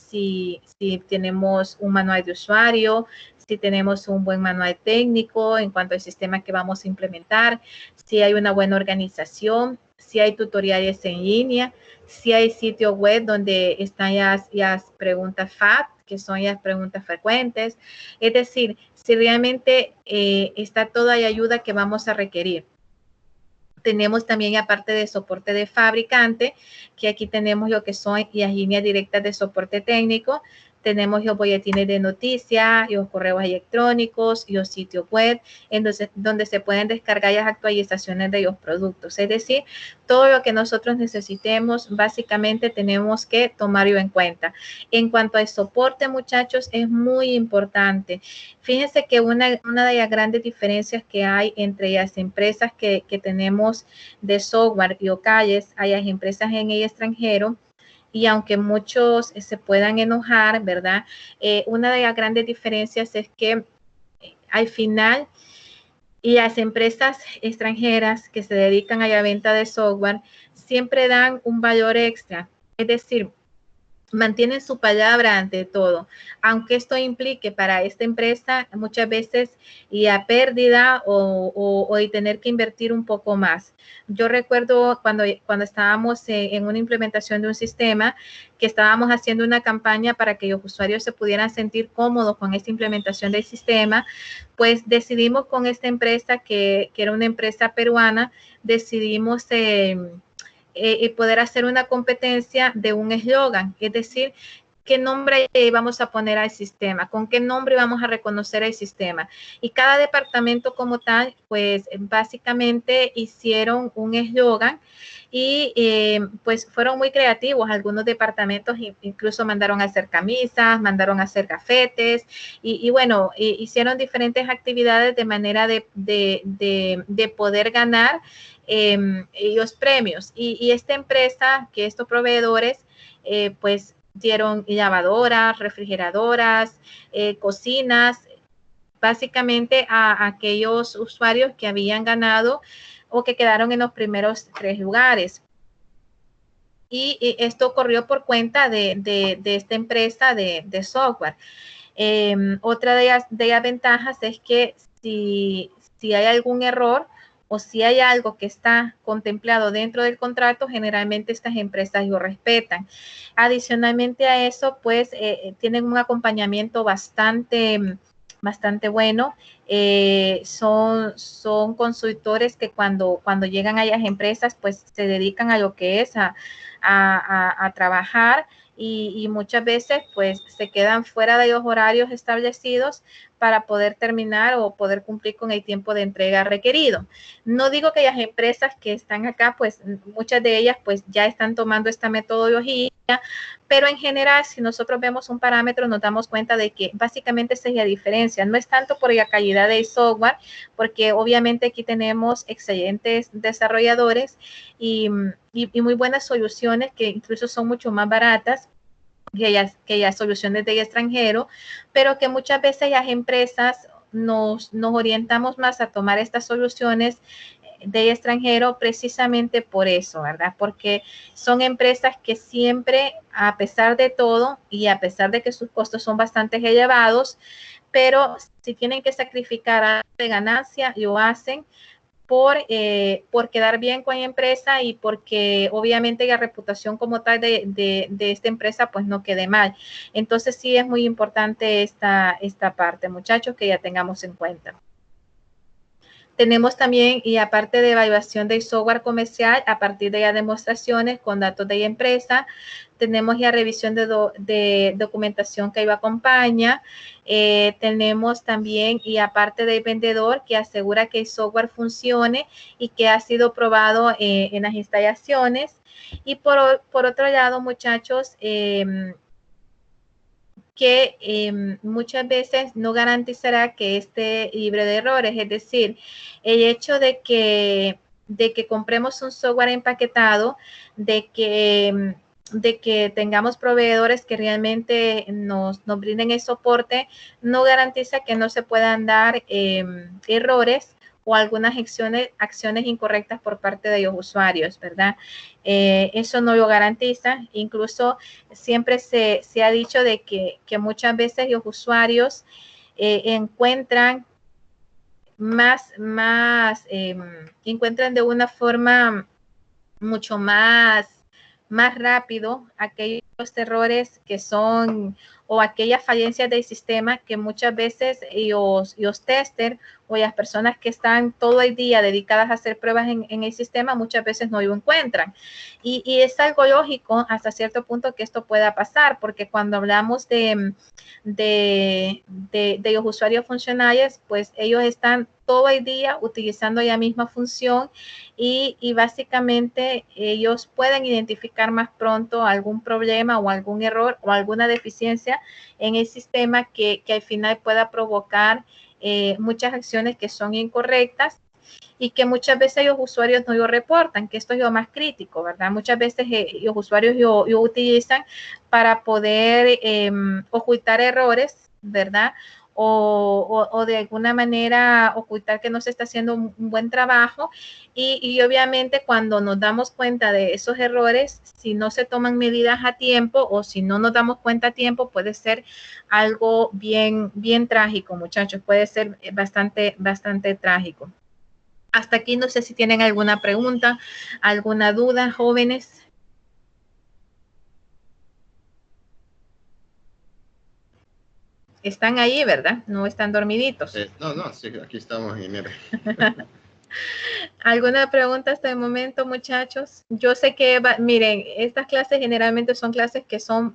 tenemos un manual de usuario, si tenemos un buen manual técnico en cuanto al sistema que vamos a implementar, si hay una buena organización, si hay tutoriales en línea, si hay sitio web donde están las preguntas FAQ, que son las preguntas frecuentes. Es decir, si realmente está toda la ayuda que vamos a requerir. Tenemos también, aparte de soporte de fabricante, que aquí tenemos lo que son las líneas directas de soporte técnico. Tenemos los boletines de noticias, los correos electrónicos y los sitios web, donde se pueden descargar las actualizaciones de los productos. Es decir, todo lo que nosotros necesitemos, básicamente tenemos que tomarlo en cuenta. En cuanto al soporte, muchachos, es muy importante. Fíjense que una de las grandes diferencias que hay entre las empresas que tenemos de software locales a las empresas en el extranjero, y aunque muchos se puedan enojar, ¿verdad? Una de las grandes diferencias es que al final las empresas extranjeras que se dedican a la venta de software siempre dan un valor extra. Es decir, mantienen su palabra ante todo, aunque esto implique para esta empresa muchas veces la pérdida o el tener que invertir un poco más. Yo recuerdo cuando estábamos en una implementación de un sistema, que estábamos haciendo una campaña para que los usuarios se pudieran sentir cómodos con esta implementación del sistema, pues decidimos con esta empresa, que era una empresa peruana, decidimos poder hacer una competencia de un eslogan, es decir, qué nombre vamos a poner al sistema, con qué nombre vamos a reconocer el sistema. Y cada departamento como tal, pues básicamente hicieron un eslogan y pues fueron muy creativos. Algunos departamentos incluso mandaron a hacer camisas, mandaron a hacer gafetes y bueno, hicieron diferentes actividades de manera de poder ganar los premios. Y esta empresa, que estos proveedores, pues dieron lavadoras, refrigeradoras, cocinas, básicamente a aquellos usuarios que habían ganado o que quedaron en los primeros 3 lugares. Y esto ocurrió por cuenta de esta empresa de software. Otra de las ventajas es que si hay algún error o si hay algo que está contemplado dentro del contrato, generalmente estas empresas lo respetan. Adicionalmente a eso, pues tienen un acompañamiento bastante bueno. Son consultores que cuando llegan a las empresas, pues se dedican a lo que es a trabajar y muchas veces pues se quedan fuera de los horarios establecidos para poder terminar o poder cumplir con el tiempo de entrega requerido. No digo que las empresas que están acá, pues muchas de ellas pues ya están tomando esta metodología, pero en general, si nosotros vemos un parámetro, nos damos cuenta de que básicamente esa es la diferencia. No es tanto por la calidad del software, porque obviamente aquí tenemos excelentes desarrolladores y muy buenas soluciones que incluso son mucho más baratas que las soluciones del extranjero, pero que muchas veces las empresas nos orientamos más a tomar estas soluciones de extranjero precisamente por eso, ¿verdad? Porque son empresas que siempre, a pesar de todo y a pesar de que sus costos son bastante elevados, pero si tienen que sacrificar algo de ganancia, lo hacen por quedar bien con la empresa y porque obviamente la reputación como tal de esta empresa pues no quede mal. Entonces sí es muy importante esta parte, muchachos, que ya tengamos en cuenta. Tenemos también, y aparte de evaluación del software comercial, a partir de las demostraciones con datos de la empresa, tenemos la revisión de documentación que lo acompaña. Tenemos también, y aparte del vendedor, que asegura que el software funcione y que ha sido probado en las instalaciones. Y por otro lado, muchachos, que muchas veces no garantizará que esté libre de errores. Es decir, el hecho de que compremos un software empaquetado, de que tengamos proveedores que realmente nos brinden el soporte, no garantiza que no se puedan dar errores o algunas acciones incorrectas por parte de los usuarios, ¿verdad? Eso no lo garantiza. Incluso siempre se ha dicho de que muchas veces los usuarios encuentran encuentran de una forma mucho más rápido aquellos errores que son o aquellas falencias del sistema que muchas veces los testers o las personas que están todo el día dedicadas a hacer pruebas en el sistema muchas veces no lo encuentran. Y es algo lógico hasta cierto punto que esto pueda pasar, porque cuando hablamos de los usuarios funcionales, pues ellos están todo el día utilizando la misma función y básicamente ellos pueden identificar más pronto algún problema o algún error o alguna deficiencia en el sistema que al final pueda provocar muchas acciones que son incorrectas y que muchas veces los usuarios no lo reportan, que esto es lo más crítico, ¿verdad? Muchas veces los usuarios lo utilizan para poder ocultar errores, ¿verdad? O de alguna manera ocultar que no se está haciendo un buen trabajo y obviamente cuando nos damos cuenta de esos errores, si no se toman medidas a tiempo o si no nos damos cuenta a tiempo, puede ser algo bien trágico, muchachos, puede ser bastante trágico. Hasta aquí no sé si tienen alguna pregunta, alguna duda, jóvenes. Están ahí, ¿verdad? No están dormiditos. No, sí, aquí estamos, ingeniero. ¿Alguna pregunta hasta el momento, muchachos? Yo sé que, miren, estas clases generalmente son clases que son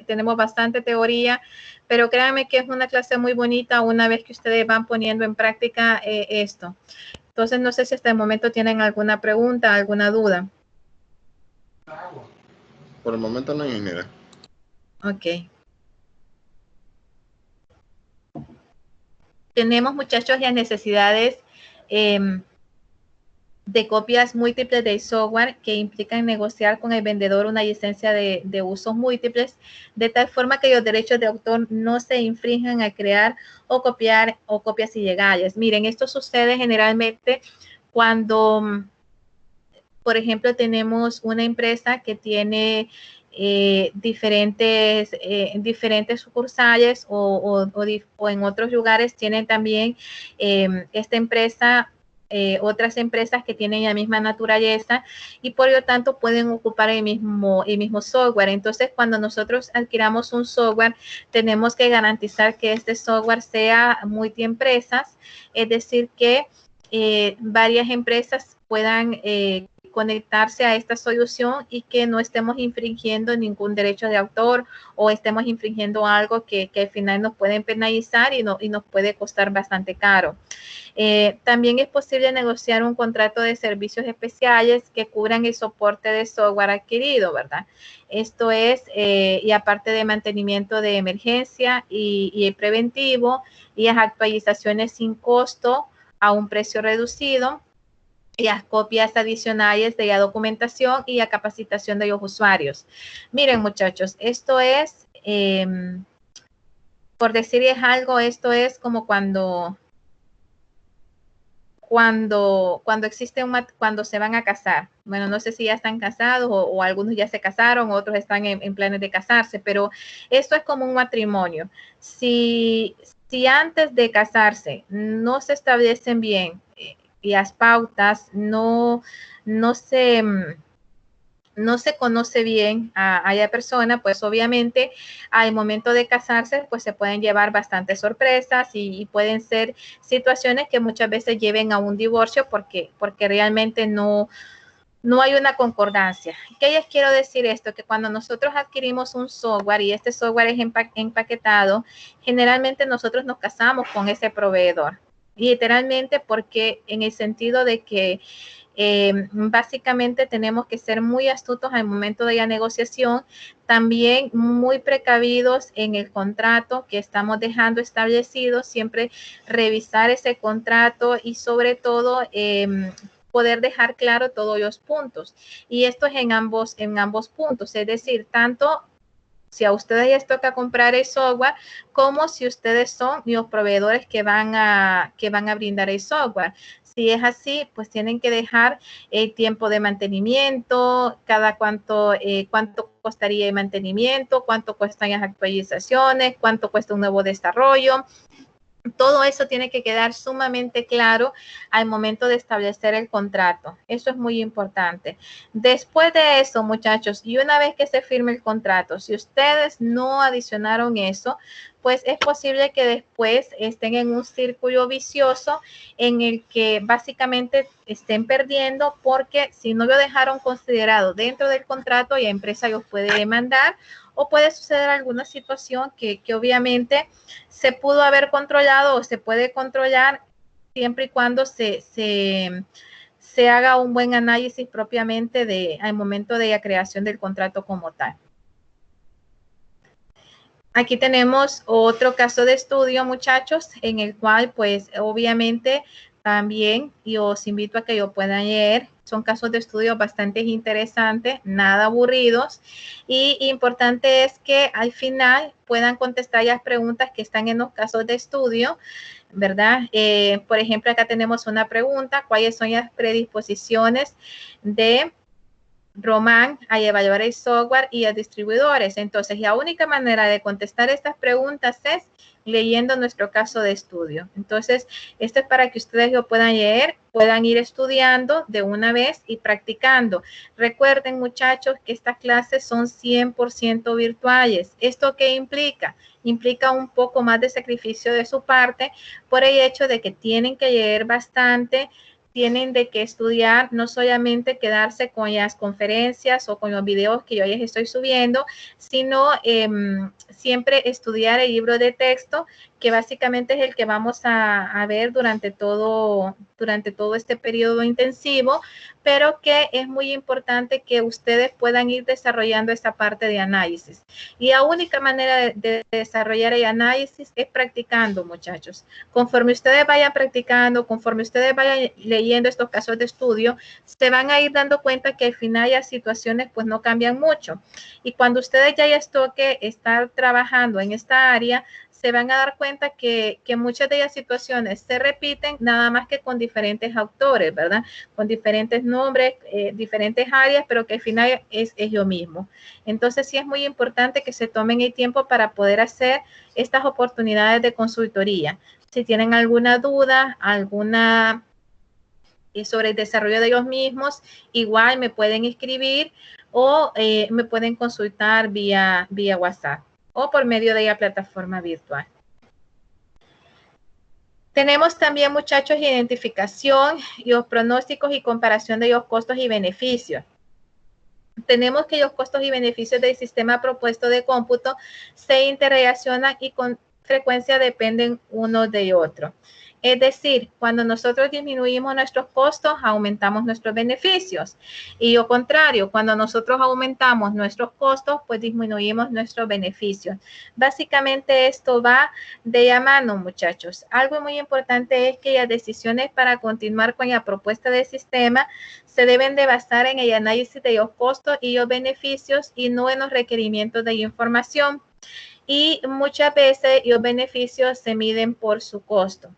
tenemos bastante teoría, pero créanme que es una clase muy bonita una vez que ustedes van poniendo en práctica esto. Entonces, no sé si hasta el momento tienen alguna pregunta, alguna duda. Por el momento no, ingeniero. Ok. Tenemos, muchachos, las necesidades de copias múltiples del software que implican negociar con el vendedor una licencia de usos múltiples, de tal forma que los derechos de autor no se infrinjan al crear o copiar o copias ilegales. Miren, esto sucede generalmente cuando, por ejemplo, tenemos una empresa que tiene diferentes sucursales o en otros lugares tienen también esta empresa otras empresas que tienen la misma naturaleza y por lo tanto pueden ocupar el mismo software. Entonces, cuando nosotros adquiramos un software, tenemos que garantizar que este software sea multiempresas, es decir, que varias empresas puedan conectarse a esta solución y que no estemos infringiendo ningún derecho de autor o estemos infringiendo algo que al final nos pueden penalizar y nos puede costar bastante caro. También es posible negociar un contrato de servicios especiales que cubran el soporte de software adquirido, ¿verdad? Esto es, y aparte de mantenimiento de emergencia y el preventivo y las actualizaciones sin costo a un precio reducido, y las copias adicionales de la documentación y la capacitación de los usuarios. Miren, muchachos, esto es, por decirles algo, esto es como cuando existe cuando se van a casar. Bueno, no sé si ya están casados o algunos ya se casaron, otros están en planes de casarse, pero esto es como un matrimonio. Si antes de casarse no se establecen bien las pautas, no se conoce bien a la persona, pues obviamente al momento de casarse, pues se pueden llevar bastantes sorpresas y pueden ser situaciones que muchas veces lleven a un divorcio porque realmente no hay una concordancia. ¿Qué les quiero decir esto? Que cuando nosotros adquirimos un software y este software es empaquetado, generalmente nosotros nos casamos con ese proveedor. Literalmente porque en el sentido de que básicamente tenemos que ser muy astutos al momento de la negociación, también muy precavidos en el contrato que estamos dejando establecido, siempre revisar ese contrato y sobre todo poder dejar claro todos los puntos. Y esto es en ambos puntos, es decir, tanto si a ustedes les toca comprar el software, como si ustedes son los proveedores que van a brindar el software. Si es así, pues tienen que dejar el tiempo de mantenimiento, cada cuánto costaría el mantenimiento, cuánto cuestan las actualizaciones, cuánto cuesta un nuevo desarrollo. Todo eso tiene que quedar sumamente claro al momento de establecer el contrato. Eso es muy importante. Después de eso, muchachos, y una vez que se firme el contrato, si ustedes no adicionaron eso, pues es posible que después estén en un círculo vicioso en el que básicamente estén perdiendo porque si no lo dejaron considerado dentro del contrato, la empresa los puede demandar o puede suceder alguna situación que obviamente se pudo haber controlado o se puede controlar siempre y cuando se haga un buen análisis propiamente al momento de la creación del contrato como tal. Aquí tenemos otro caso de estudio, muchachos, en el cual pues obviamente también y os invito a que lo puedan leer. Son casos de estudio bastante interesantes, nada aburridos y importante es que al final puedan contestar las preguntas que están en los casos de estudio, ¿verdad? Por ejemplo, acá tenemos una pregunta, ¿cuáles son las predisposiciones de Román a evaluar el software y a distribuidores? Entonces, la única manera de contestar estas preguntas es leyendo nuestro caso de estudio. Entonces, esto es para que ustedes lo puedan leer, puedan ir estudiando de una vez y practicando. Recuerden, muchachos, que estas clases son 100% virtuales. ¿Esto qué implica? Implica un poco más de sacrificio de su parte por el hecho de que tienen que leer bastante, tienen de que estudiar, no solamente quedarse con las conferencias o con los videos que yo les estoy subiendo, sino siempre estudiar el libro de texto, que básicamente es el que vamos a ver durante todo este periodo intensivo, pero que es muy importante que ustedes puedan ir desarrollando esta parte de análisis. Y la única manera de desarrollar el análisis es practicando, muchachos. Conforme ustedes vayan practicando, conforme ustedes vayan leyendo estos casos de estudio, se van a ir dando cuenta que al final las situaciones pues no cambian mucho. Y cuando ustedes ya les toque estar trabajando en esta área, se van a dar cuenta que muchas de las situaciones se repiten, nada más que con diferentes autores, ¿verdad? Con diferentes nombres, diferentes áreas, pero que al final es lo mismo. Entonces sí es muy importante que se tomen el tiempo para poder hacer estas oportunidades de consultoría. Si tienen alguna duda, alguna sobre el desarrollo de ellos mismos, igual me pueden escribir o me pueden consultar vía WhatsApp o por medio de la plataforma virtual. Tenemos también, muchachos, identificación y los pronósticos y comparación de los costos y beneficios. Tenemos que los costos y beneficios del sistema propuesto de cómputo se interrelacionan y con frecuencia dependen uno de otro. Es decir, cuando nosotros disminuimos nuestros costos, aumentamos nuestros beneficios. Y lo contrario, cuando nosotros aumentamos nuestros costos, pues disminuimos nuestros beneficios. Básicamente esto va de la mano, muchachos. Algo muy importante es que las decisiones para continuar con la propuesta del sistema se deben de basar en el análisis de los costos y los beneficios y no en los requerimientos de información. Y muchas veces los beneficios se miden por su costo.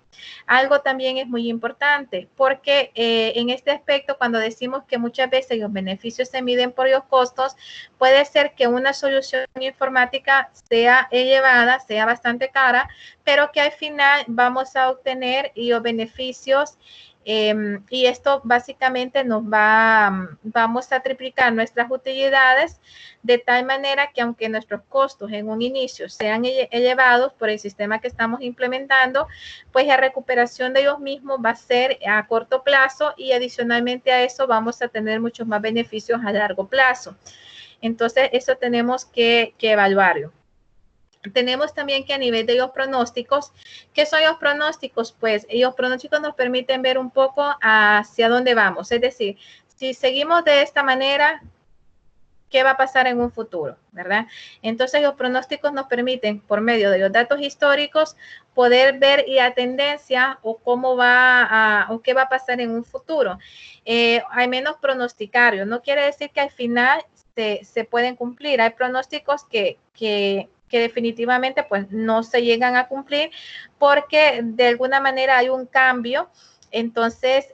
Algo también es muy importante porque en este aspecto, cuando decimos que muchas veces los beneficios se miden por los costos, puede ser que una solución informática sea elevada, sea bastante cara, pero que al final vamos a obtener los beneficios y esto básicamente vamos a triplicar nuestras utilidades de tal manera que aunque nuestros costos en un inicio sean elevados por el sistema que estamos implementando, pues la recuperación de ellos mismos va a ser a corto plazo y adicionalmente a eso vamos a tener muchos más beneficios a largo plazo. Entonces, eso tenemos que evaluarlo. Tenemos también que a nivel de los pronósticos, ¿qué son los pronósticos? Pues los pronósticos nos permiten ver un poco hacia dónde vamos. Es decir, si seguimos de esta manera, ¿qué va a pasar en un futuro? ¿Verdad? Entonces, los pronósticos nos permiten, por medio de los datos históricos, poder ver la tendencia o cómo va o qué va a pasar en un futuro. Hay menos pronosticarios. No quiere decir que al final se pueden cumplir. Hay pronósticos que definitivamente pues no se llegan a cumplir porque de alguna manera hay un cambio, entonces,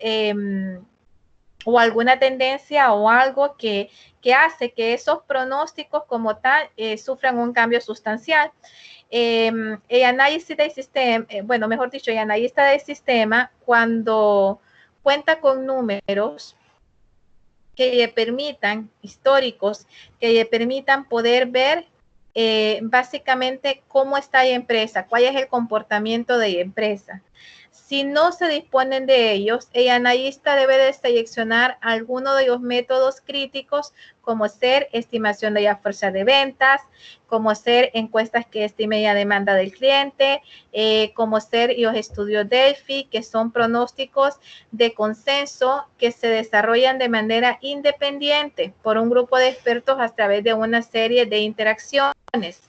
o alguna tendencia o algo que hace que esos pronósticos como tal sufran un cambio sustancial. El análisis del sistema, bueno, mejor dicho, el analista del sistema, cuando cuenta con números que le permitan, históricos, que le permitan poder ver básicamente cómo está la empresa, cuál es el comportamiento de la empresa. Si no se disponen de ellos, el analista debe de seleccionar alguno de los métodos críticos, como ser estimación de la fuerza de ventas, como ser encuestas que estimen la demanda del cliente, como ser los estudios Delphi, que son pronósticos de consenso que se desarrollan de manera independiente por un grupo de expertos a través de una serie de interacciones.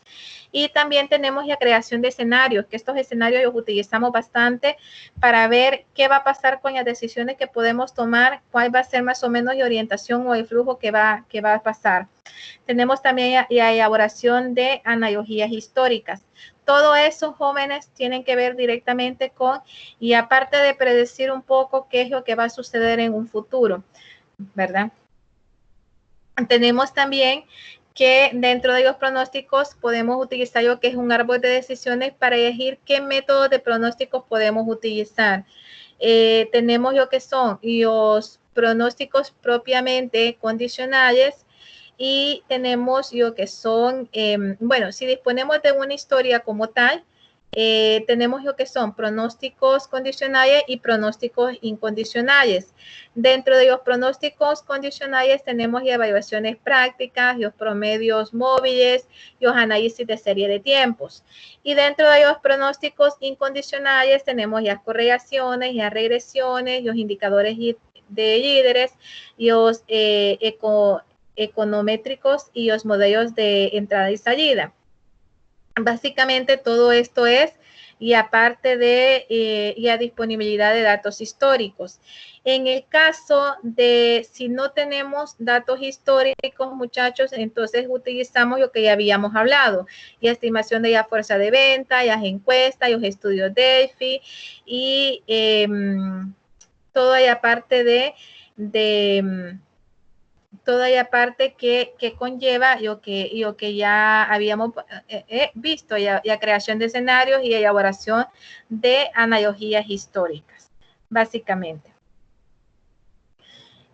Y también tenemos la creación de escenarios, que estos escenarios los utilizamos bastante para ver qué va a pasar con las decisiones que podemos tomar, cuál va a ser más o menos la orientación o el flujo que va a pasar. Tenemos también la elaboración de analogías históricas. Todo eso, jóvenes, tienen que ver directamente con, y aparte de predecir un poco qué es lo que va a suceder en un futuro, ¿verdad? Tenemos también que dentro de los pronósticos podemos utilizar lo que es un árbol de decisiones para elegir qué métodos de pronósticos podemos utilizar. Tenemos lo que son los pronósticos propiamente condicionales y tenemos lo que son, bueno, si disponemos de una historia como tal, tenemos lo que son pronósticos condicionales y pronósticos incondicionales. Dentro de los pronósticos condicionales tenemos las evaluaciones prácticas, los promedios móviles, los análisis de serie de tiempos. Y dentro de los pronósticos incondicionales tenemos las correlaciones, las regresiones, los indicadores de líderes, los econométricos y los modelos de entrada y salida. Básicamente todo esto es, y aparte de la disponibilidad de datos históricos. En el caso de si no tenemos datos históricos, muchachos, entonces utilizamos lo que ya habíamos hablado, la estimación de la fuerza de venta, las encuestas, los estudios Delphi y toda la parte toda la parte que conlleva lo que ya habíamos visto, la creación de escenarios y elaboración de analogías históricas, básicamente.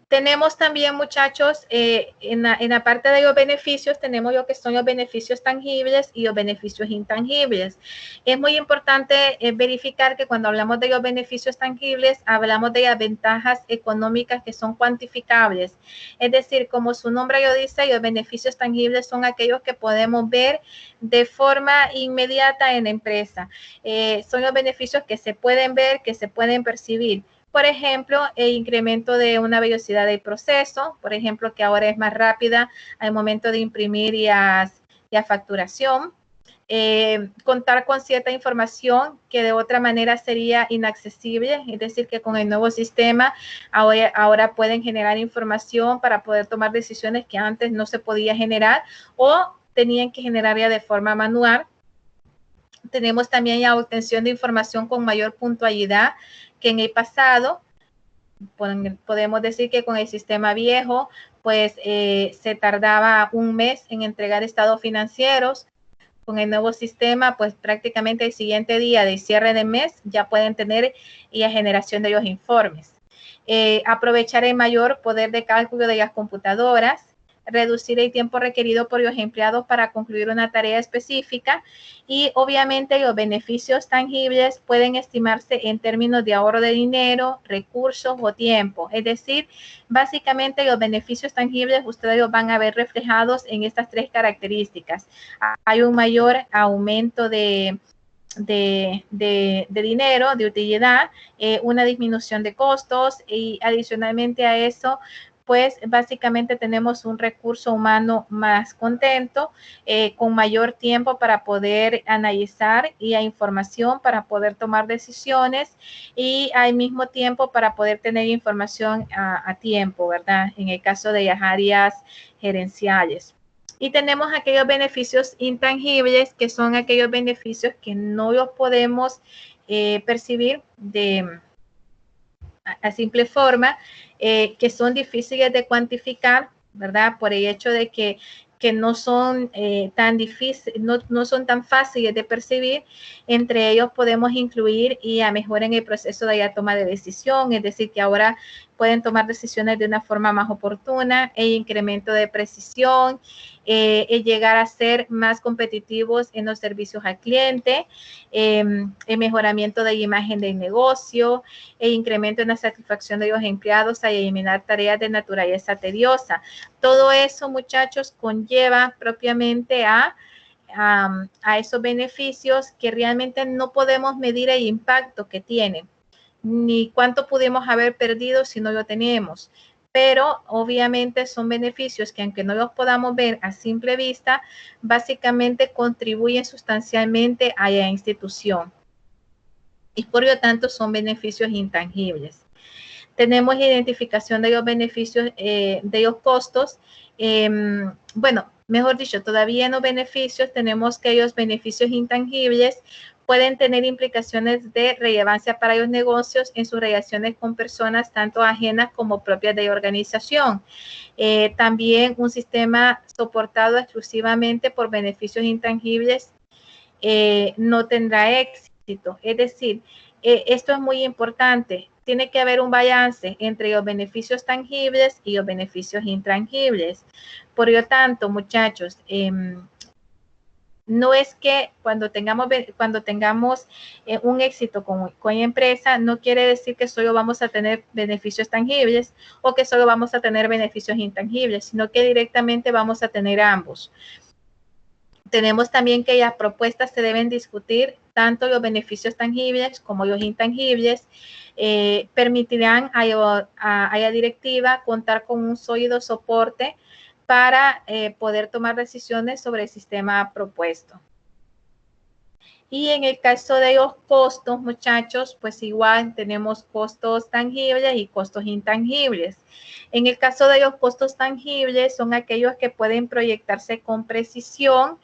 Tenemos también, muchachos, en la parte de los beneficios, tenemos lo que son los beneficios tangibles y los beneficios intangibles. Es muy importante verificar que cuando hablamos de los beneficios tangibles, hablamos de las ventajas económicas que son cuantificables. Es decir, como su nombre lo dice, los beneficios tangibles son aquellos que podemos ver de forma inmediata en la empresa. Son los beneficios que se pueden ver, que se pueden percibir. Por ejemplo, el incremento de una velocidad del proceso, por ejemplo, que ahora es más rápida al momento de imprimir y a facturación. Contar con cierta información que de otra manera sería inaccesible, es decir, que con el nuevo sistema ahora pueden generar información para poder tomar decisiones que antes no se podía generar o tenían que generarla de forma manual. Tenemos también la obtención de información con mayor puntualidad que en el pasado. Podemos decir que con el sistema viejo, pues se tardaba un mes en entregar estados financieros. Con el nuevo sistema, pues prácticamente el siguiente día de cierre de mes ya pueden tener la generación de los informes. Aprovechar el mayor poder de cálculo de las computadoras, reducir el tiempo requerido por los empleados para concluir una tarea específica y obviamente los beneficios tangibles pueden estimarse en términos de ahorro de dinero, recursos o tiempo. Es decir, básicamente los beneficios tangibles ustedes los van a ver reflejados en estas tres características. Hay un mayor aumento de dinero, de utilidad, una disminución de costos y adicionalmente a eso, pues básicamente tenemos un recurso humano más contento, con mayor tiempo para poder analizar y a información para poder tomar decisiones y al mismo tiempo para poder tener información a tiempo, ¿verdad? En el caso de las áreas gerenciales. Y tenemos aquellos beneficios intangibles, que son aquellos beneficios que no los podemos percibir a simple forma, que son difíciles de cuantificar, ¿verdad? Por el hecho de que no son tan difíciles, no son tan fáciles de percibir. Entre ellos podemos incluir y a mejorar en el proceso de la toma de decisión, es decir, que ahora pueden tomar decisiones de una forma más oportuna, el incremento de precisión, el llegar a ser más competitivos en los servicios al cliente, el mejoramiento de la imagen del negocio, el incremento en la satisfacción de los empleados al eliminar tareas de naturaleza tediosa. Todo eso, muchachos, conlleva propiamente a esos beneficios que realmente no podemos medir el impacto que tienen, ni cuánto pudimos haber perdido si no lo tenemos. Pero obviamente son beneficios que aunque no los podamos ver a simple vista, básicamente contribuyen sustancialmente a la institución. Y por lo tanto son beneficios intangibles. Tenemos identificación de los beneficios, de los costos. Bueno, mejor dicho, todavía en los beneficios tenemos que los beneficios intangibles pueden tener implicaciones de relevancia para los negocios en sus relaciones con personas tanto ajenas como propias de la organización. También un sistema soportado exclusivamente por beneficios intangibles no tendrá éxito. Es decir, esto es muy importante. Tiene que haber un balance entre los beneficios tangibles y los beneficios intangibles. Por lo tanto, muchachos, no es que cuando tengamos un éxito con la empresa, no quiere decir que solo vamos a tener beneficios tangibles o que solo vamos a tener beneficios intangibles, sino que directamente vamos a tener ambos. Tenemos también que las propuestas se deben discutir, tanto los beneficios tangibles como los intangibles. Permitirán a la directiva contar con un sólido soporte para poder tomar decisiones sobre el sistema propuesto. Y en el caso de los costos, muchachos, pues igual tenemos costos tangibles y costos intangibles. En el caso de los costos tangibles, son aquellos que pueden proyectarse con precisión.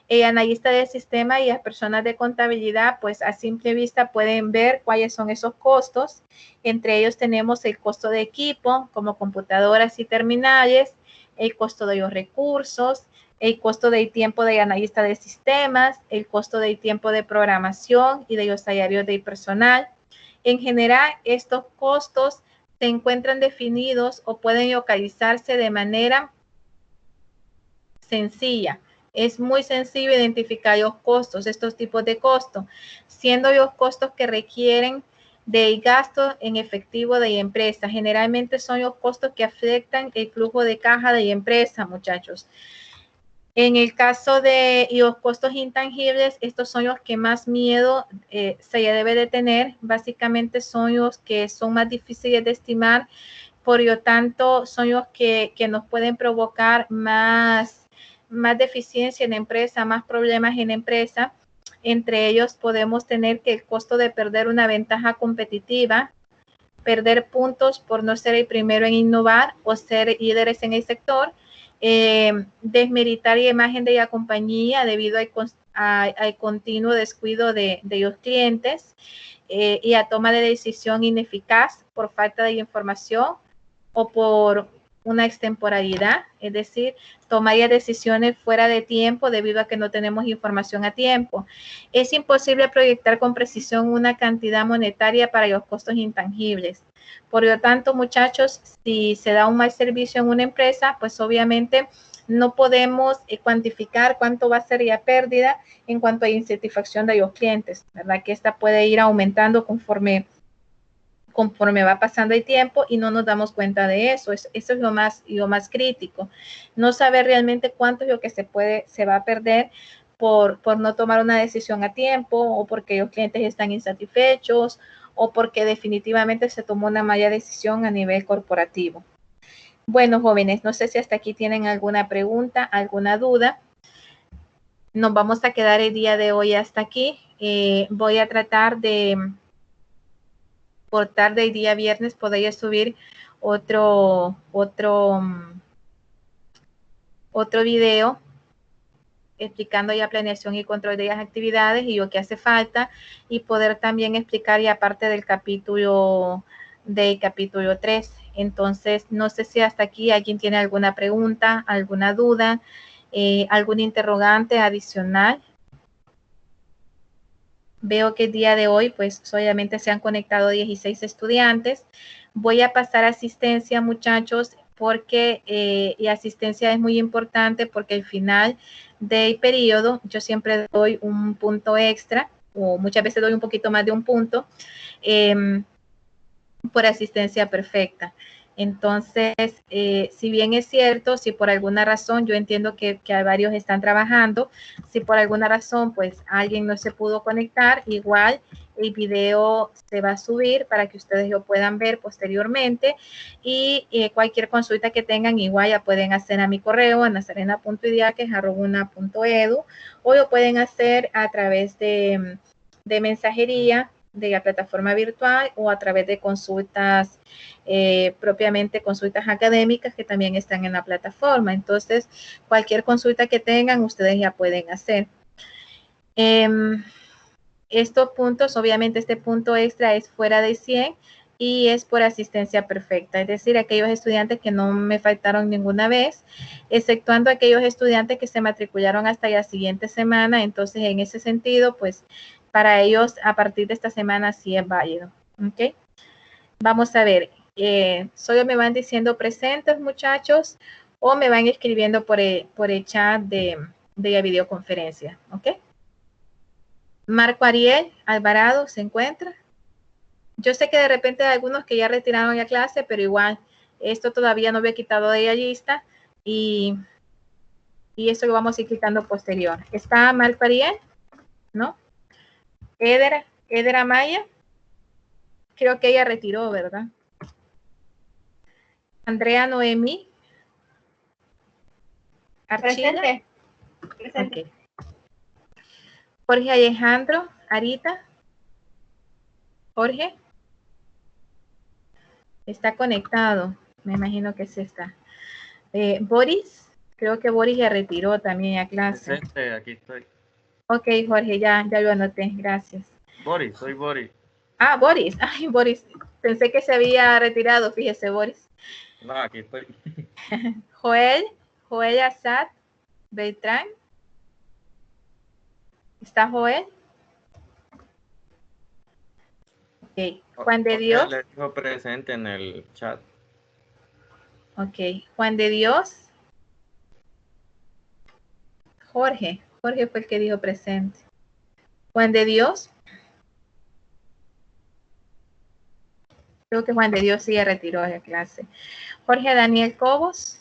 El analista del sistema y las personas de contabilidad, pues a simple vista pueden ver cuáles son esos costos. Entre ellos tenemos el costo de equipo, como computadoras y terminales, el costo de los recursos, el costo del tiempo del analista de sistemas, el costo del tiempo de programación y de los salarios del personal. En general, estos costos se encuentran definidos o pueden localizarse de manera sencilla. Es muy sencillo identificar los costos, estos tipos de costos, siendo los costos que requieren de gasto en efectivo de la empresa. Generalmente son los costos que afectan el flujo de caja de la empresa, muchachos. En el caso de los costos intangibles, estos son los que más miedo se debe de tener. Básicamente son los que son más difíciles de estimar, por lo tanto son los que nos pueden provocar más deficiencia en la empresa, más problemas en la empresa. Entre ellos podemos tener que el costo de perder una ventaja competitiva, perder puntos por no ser el primero en innovar o ser líderes en el sector, desmeritar la imagen de la compañía debido al continuo descuido de los clientes y a toma de decisión ineficaz por falta de información o por una extemporalidad, es decir, tomar ya decisiones fuera de tiempo debido a que no tenemos información a tiempo. Es imposible proyectar con precisión una cantidad monetaria para los costos intangibles. Por lo tanto, muchachos, si se da un mal servicio en una empresa, pues obviamente no podemos cuantificar cuánto va a ser la pérdida en cuanto a insatisfacción de los clientes, ¿verdad? Que esta puede ir aumentando conforme va pasando el tiempo y no nos damos cuenta de eso. Eso es lo más crítico. No saber realmente cuánto es lo que se va a perder por no tomar una decisión a tiempo, o porque los clientes están insatisfechos, o porque definitivamente se tomó una mala decisión a nivel corporativo. Bueno, jóvenes, no sé si hasta aquí tienen alguna pregunta, alguna duda. Nos vamos a quedar el día de hoy hasta aquí. Voy a tratar de, por tarde el día viernes, poder subir otro video explicando ya planeación y control de las actividades y lo que hace falta, y poder también explicar ya parte del capítulo 3. Entonces, no sé si hasta aquí alguien tiene alguna pregunta, alguna duda, algún interrogante adicional. Veo que el día de hoy, pues, solamente se han conectado 16 estudiantes. Voy a pasar a asistencia, muchachos, porque la asistencia es muy importante, porque al final del periodo yo siempre doy un punto extra, o muchas veces doy un poquito más de un punto, por asistencia perfecta. Entonces, si bien es cierto, si por alguna razón, yo entiendo que varios están trabajando, si por alguna razón pues alguien no se pudo conectar, igual el video se va a subir para que ustedes lo puedan ver posteriormente, y cualquier consulta que tengan igual ya pueden hacer a mi correo a nazarena.idiaques@una.edu, o lo pueden hacer a través de mensajería de la plataforma virtual, o a través de consultas, propiamente consultas académicas que también están en la plataforma. Entonces, cualquier consulta que tengan, ustedes ya pueden hacer. Estos puntos, obviamente este punto extra es fuera de 100 y es por asistencia perfecta, es decir, aquellos estudiantes que no me faltaron ninguna vez, exceptuando aquellos estudiantes que se matricularon hasta la siguiente semana. Entonces, en ese sentido, pues, para ellos, a partir de esta semana sí es válido. ¿Ok? Vamos a ver. Solo me van diciendo presentes, muchachos, o me van escribiendo por el chat de la videoconferencia. ¿Ok? Marco Ariel Alvarado, ¿se encuentra? Yo sé que de repente hay algunos que ya retiraron la clase, pero igual, esto todavía no había quitado de la lista, y eso lo vamos a ir quitando posterior. ¿Está Marco Ariel? ¿No? Edera Maya, creo que ella retiró, ¿verdad? Andrea Noemí Archila. Presente. Okay. Jorge Alejandro Arita. Jorge. Está conectado. Me imagino que sí está. Boris. Creo que Boris ya retiró también a clase. Presente, aquí estoy. Ok, Jorge, ya lo anoté. Gracias. Boris, soy Boris. Ah, Boris. Ay, Boris. Pensé que se había retirado, fíjese, Boris. No, aquí estoy. Joel Assad Beltrán. ¿Está Joel? Juan de Dios. Le dijo presente en el chat. Ok. Juan de Dios. Jorge. Jorge fue el que dijo presente. Juan de Dios. Creo que Juan de Dios sí ya retiró de clase. Jorge Daniel Cobos.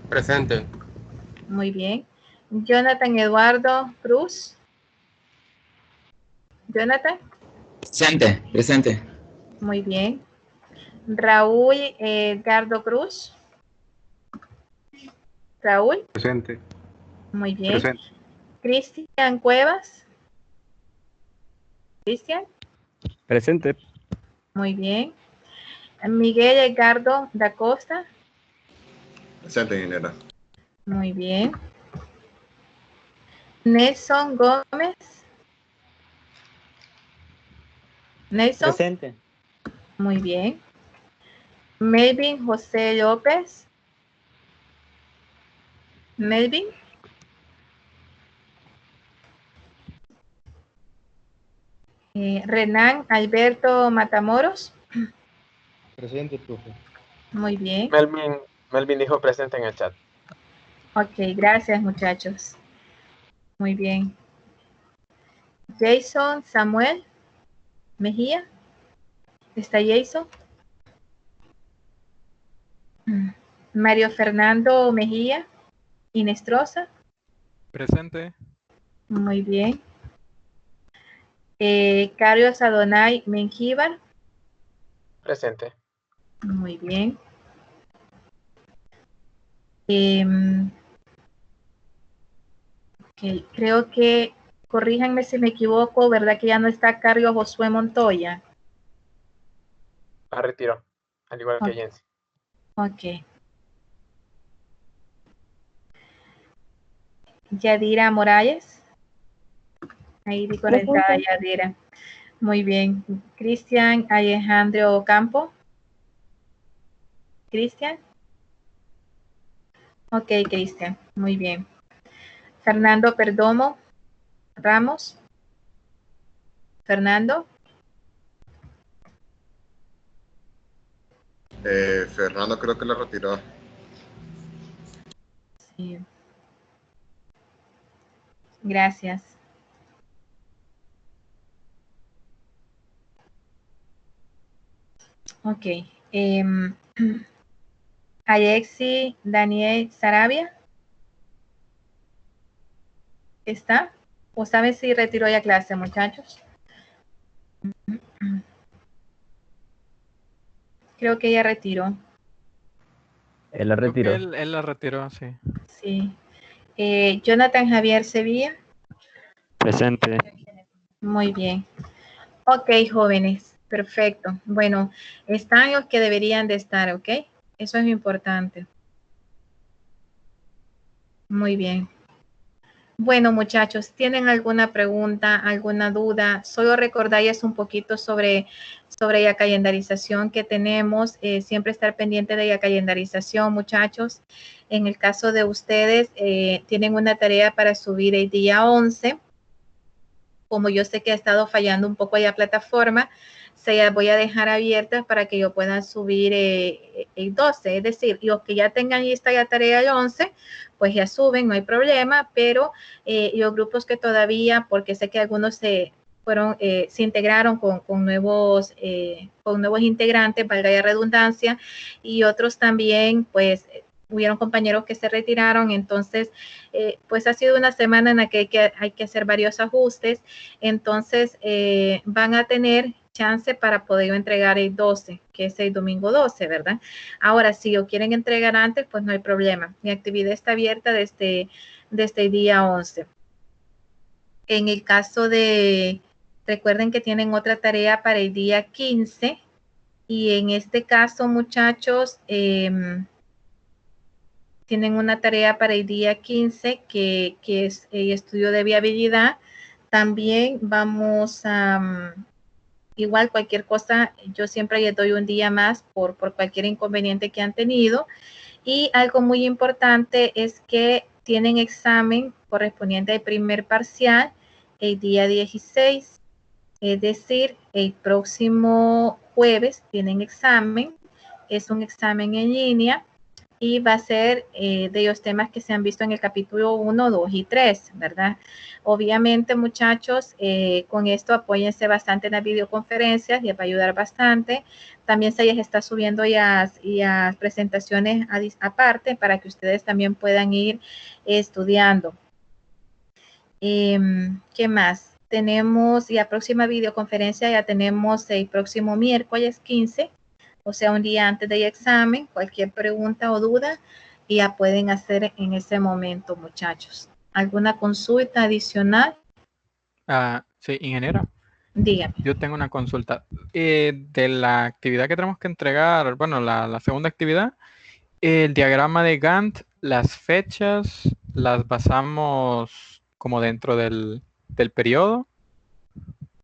Presente. Muy bien. Jonathan Eduardo Cruz. Jonathan. Presente, presente. Muy bien. Raúl Edgardo Cruz. Raúl. Presente. Muy bien. Presente. Cristian Cuevas. Cristian. Presente. Muy bien. Miguel Edgardo da Costa. Presente, ingeniera. Muy bien. Nelson Gómez. Nelson. Presente. Muy bien. Melvin José López. Melvin. Renan Alberto Matamoros. Presente, profe. Muy bien. Melvin dijo presente en el chat. Ok, gracias muchachos. Muy bien. Jason Samuel Mejía. ¿Está Jason? Mario Fernando Mejía Inestrosa. Presente. Muy bien. Carlos Adonai Mengíbar. Presente. Muy bien. Ok, creo que, corríjanme si me equivoco, ¿verdad que ya no está Carlos Josué Montoya? La retiró. Al igual que Jensi. Ok. Yadira Morales. Ahí vi conectada Yadira. Muy bien. Cristian Alejandro Campo. Cristian. Ok, Cristian. Muy bien. Fernando Perdomo Ramos. Fernando. Fernando creo que lo retiró. Sí. Gracias. Ok. Alexi Daniel Sarabia. ¿Está? ¿O saben si retiró ya clase, muchachos? Creo que ella retiró. Él la Creo que retiró. él la retiró, sí. Sí. Jonathan Javier Sevilla. Presente. Muy bien. Ok, jóvenes. Perfecto. Bueno, están los que deberían de estar, ¿ok? Eso es importante. Muy bien. Bueno, muchachos, ¿tienen alguna pregunta, alguna duda? Solo recordarles un poquito sobre la calendarización que tenemos. Siempre estar pendiente de la calendarización, muchachos. En el caso de ustedes, tienen una tarea para subir el día 11. Como yo sé que ha estado fallando un poco la plataforma, se las voy a dejar abiertas para que yo pueda subir el 12. Es decir, los que ya tengan lista la tarea el 11, pues ya suben, no hay problema, pero los grupos que todavía, porque sé que algunos se integraron con nuevos integrantes, valga la redundancia, y otros también, pues, hubieron compañeros que se retiraron, entonces, pues ha sido una semana en la que hay que hacer varios ajustes, entonces van a tener chance para poder entregar el 12, que es el domingo 12, ¿verdad? Ahora, si lo quieren entregar antes, pues no hay problema. Mi actividad está abierta desde el día 11. En el caso de, recuerden que tienen otra tarea para el día 15, y en este caso, muchachos, tienen una tarea para el día 15 que es el estudio de viabilidad. También vamos a, igual cualquier cosa, yo siempre les doy un día más por cualquier inconveniente que han tenido. Y algo muy importante es que tienen examen correspondiente al primer parcial el día 16. Es decir, el próximo jueves tienen examen, es un examen en línea y va a ser de los temas que se han visto en el capítulo 1, 2 y 3, ¿verdad? Obviamente, muchachos, con esto apóyense bastante en las videoconferencias, les va a ayudar bastante. También se les está subiendo ya presentaciones aparte para que ustedes también puedan ir estudiando. ¿Qué más? Tenemos la próxima videoconferencia, ya tenemos el próximo miércoles 15, o sea, un día antes del examen. Cualquier pregunta o duda ya pueden hacer en ese momento, muchachos. ¿Alguna consulta adicional? Sí, ingeniera. Dígame. Yo tengo una consulta. De la actividad que tenemos que entregar, bueno, la segunda actividad, el diagrama de Gantt, las fechas, las basamos como dentro del periodo,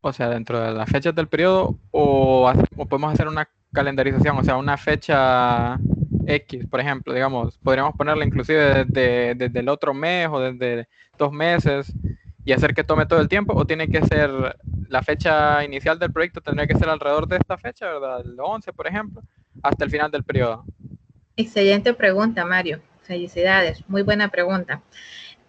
o sea, dentro de las fechas del periodo, o podemos hacer una calendarización, o sea, una fecha X, por ejemplo, digamos, podríamos ponerla inclusive desde el otro mes o desde 2 meses y hacer que tome todo el tiempo, o tiene que ser la fecha inicial del proyecto, tendría que ser alrededor de esta fecha, ¿verdad? El 11, por ejemplo, hasta el final del periodo. Excelente pregunta, Mario. Felicidades. Muy buena pregunta.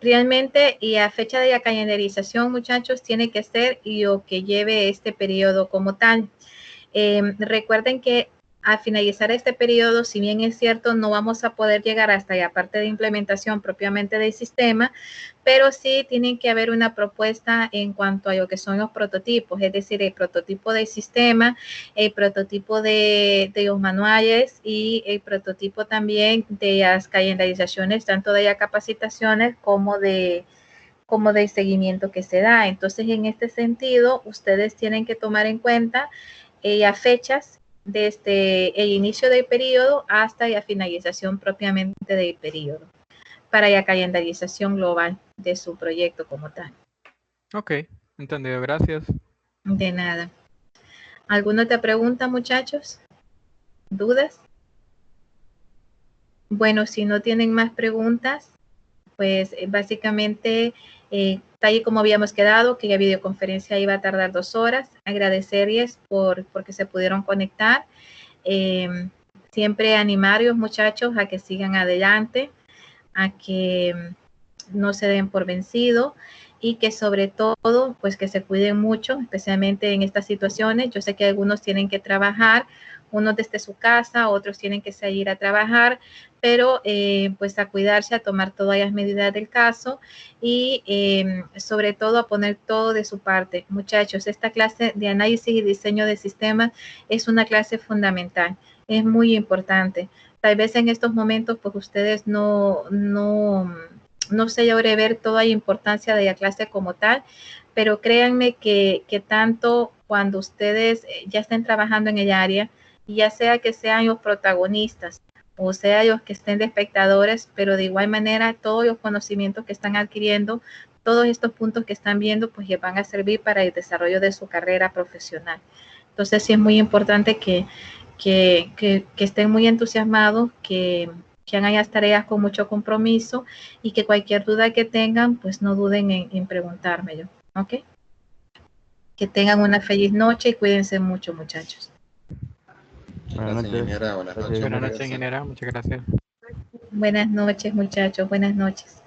Realmente, y a fecha de la calendarización, muchachos, tiene que ser lo que lleve este periodo como tal. Recuerden que al finalizar este periodo, si bien es cierto, no vamos a poder llegar hasta la parte de implementación propiamente del sistema, pero sí tiene que haber una propuesta en cuanto a lo que son los prototipos, es decir, el prototipo del sistema, el prototipo de los manuales y el prototipo también de las calendarizaciones, tanto de las capacitaciones como del seguimiento que se da. Entonces, en este sentido, ustedes tienen que tomar en cuenta las fechas desde el inicio del periodo hasta la finalización propiamente del periodo para la calendarización global de su proyecto como tal. Ok, entendido, gracias. De nada. ¿Alguna otra pregunta, muchachos? ¿Dudas? Bueno, si no tienen más preguntas, pues básicamente, tal y como habíamos quedado, que la videoconferencia iba a tardar 2 horas, agradecerles porque se pudieron conectar. Siempre animarlos, muchachos, a que sigan adelante, a que no se den por vencido y que sobre todo, pues que se cuiden mucho, especialmente en estas situaciones. Yo sé que algunos tienen que trabajar, unos desde su casa, otros tienen que salir a trabajar, pero pues a cuidarse, a tomar todas las medidas del caso y sobre todo a poner todo de su parte. Muchachos, esta clase de análisis y diseño de sistemas es una clase fundamental, es muy importante. Tal vez en estos momentos pues ustedes no se logre ver toda la importancia de la clase como tal, pero créanme que tanto cuando ustedes ya estén trabajando en el área, ya sea que sean los protagonistas o sea los que estén de espectadores, pero de igual manera todos los conocimientos que están adquiriendo, todos estos puntos que están viendo, pues les van a servir para el desarrollo de su carrera profesional. Entonces sí es muy importante que estén muy entusiasmados, que hagan las tareas con mucho compromiso y que cualquier duda que tengan, pues no duden en preguntármelo, ¿ok? Que tengan una feliz noche y cuídense mucho, muchachos. Gracias, ingeniera. Buenas noches. Buenas noches, ingeniera. Muchas gracias. Buenas noches, muchachos. Buenas noches.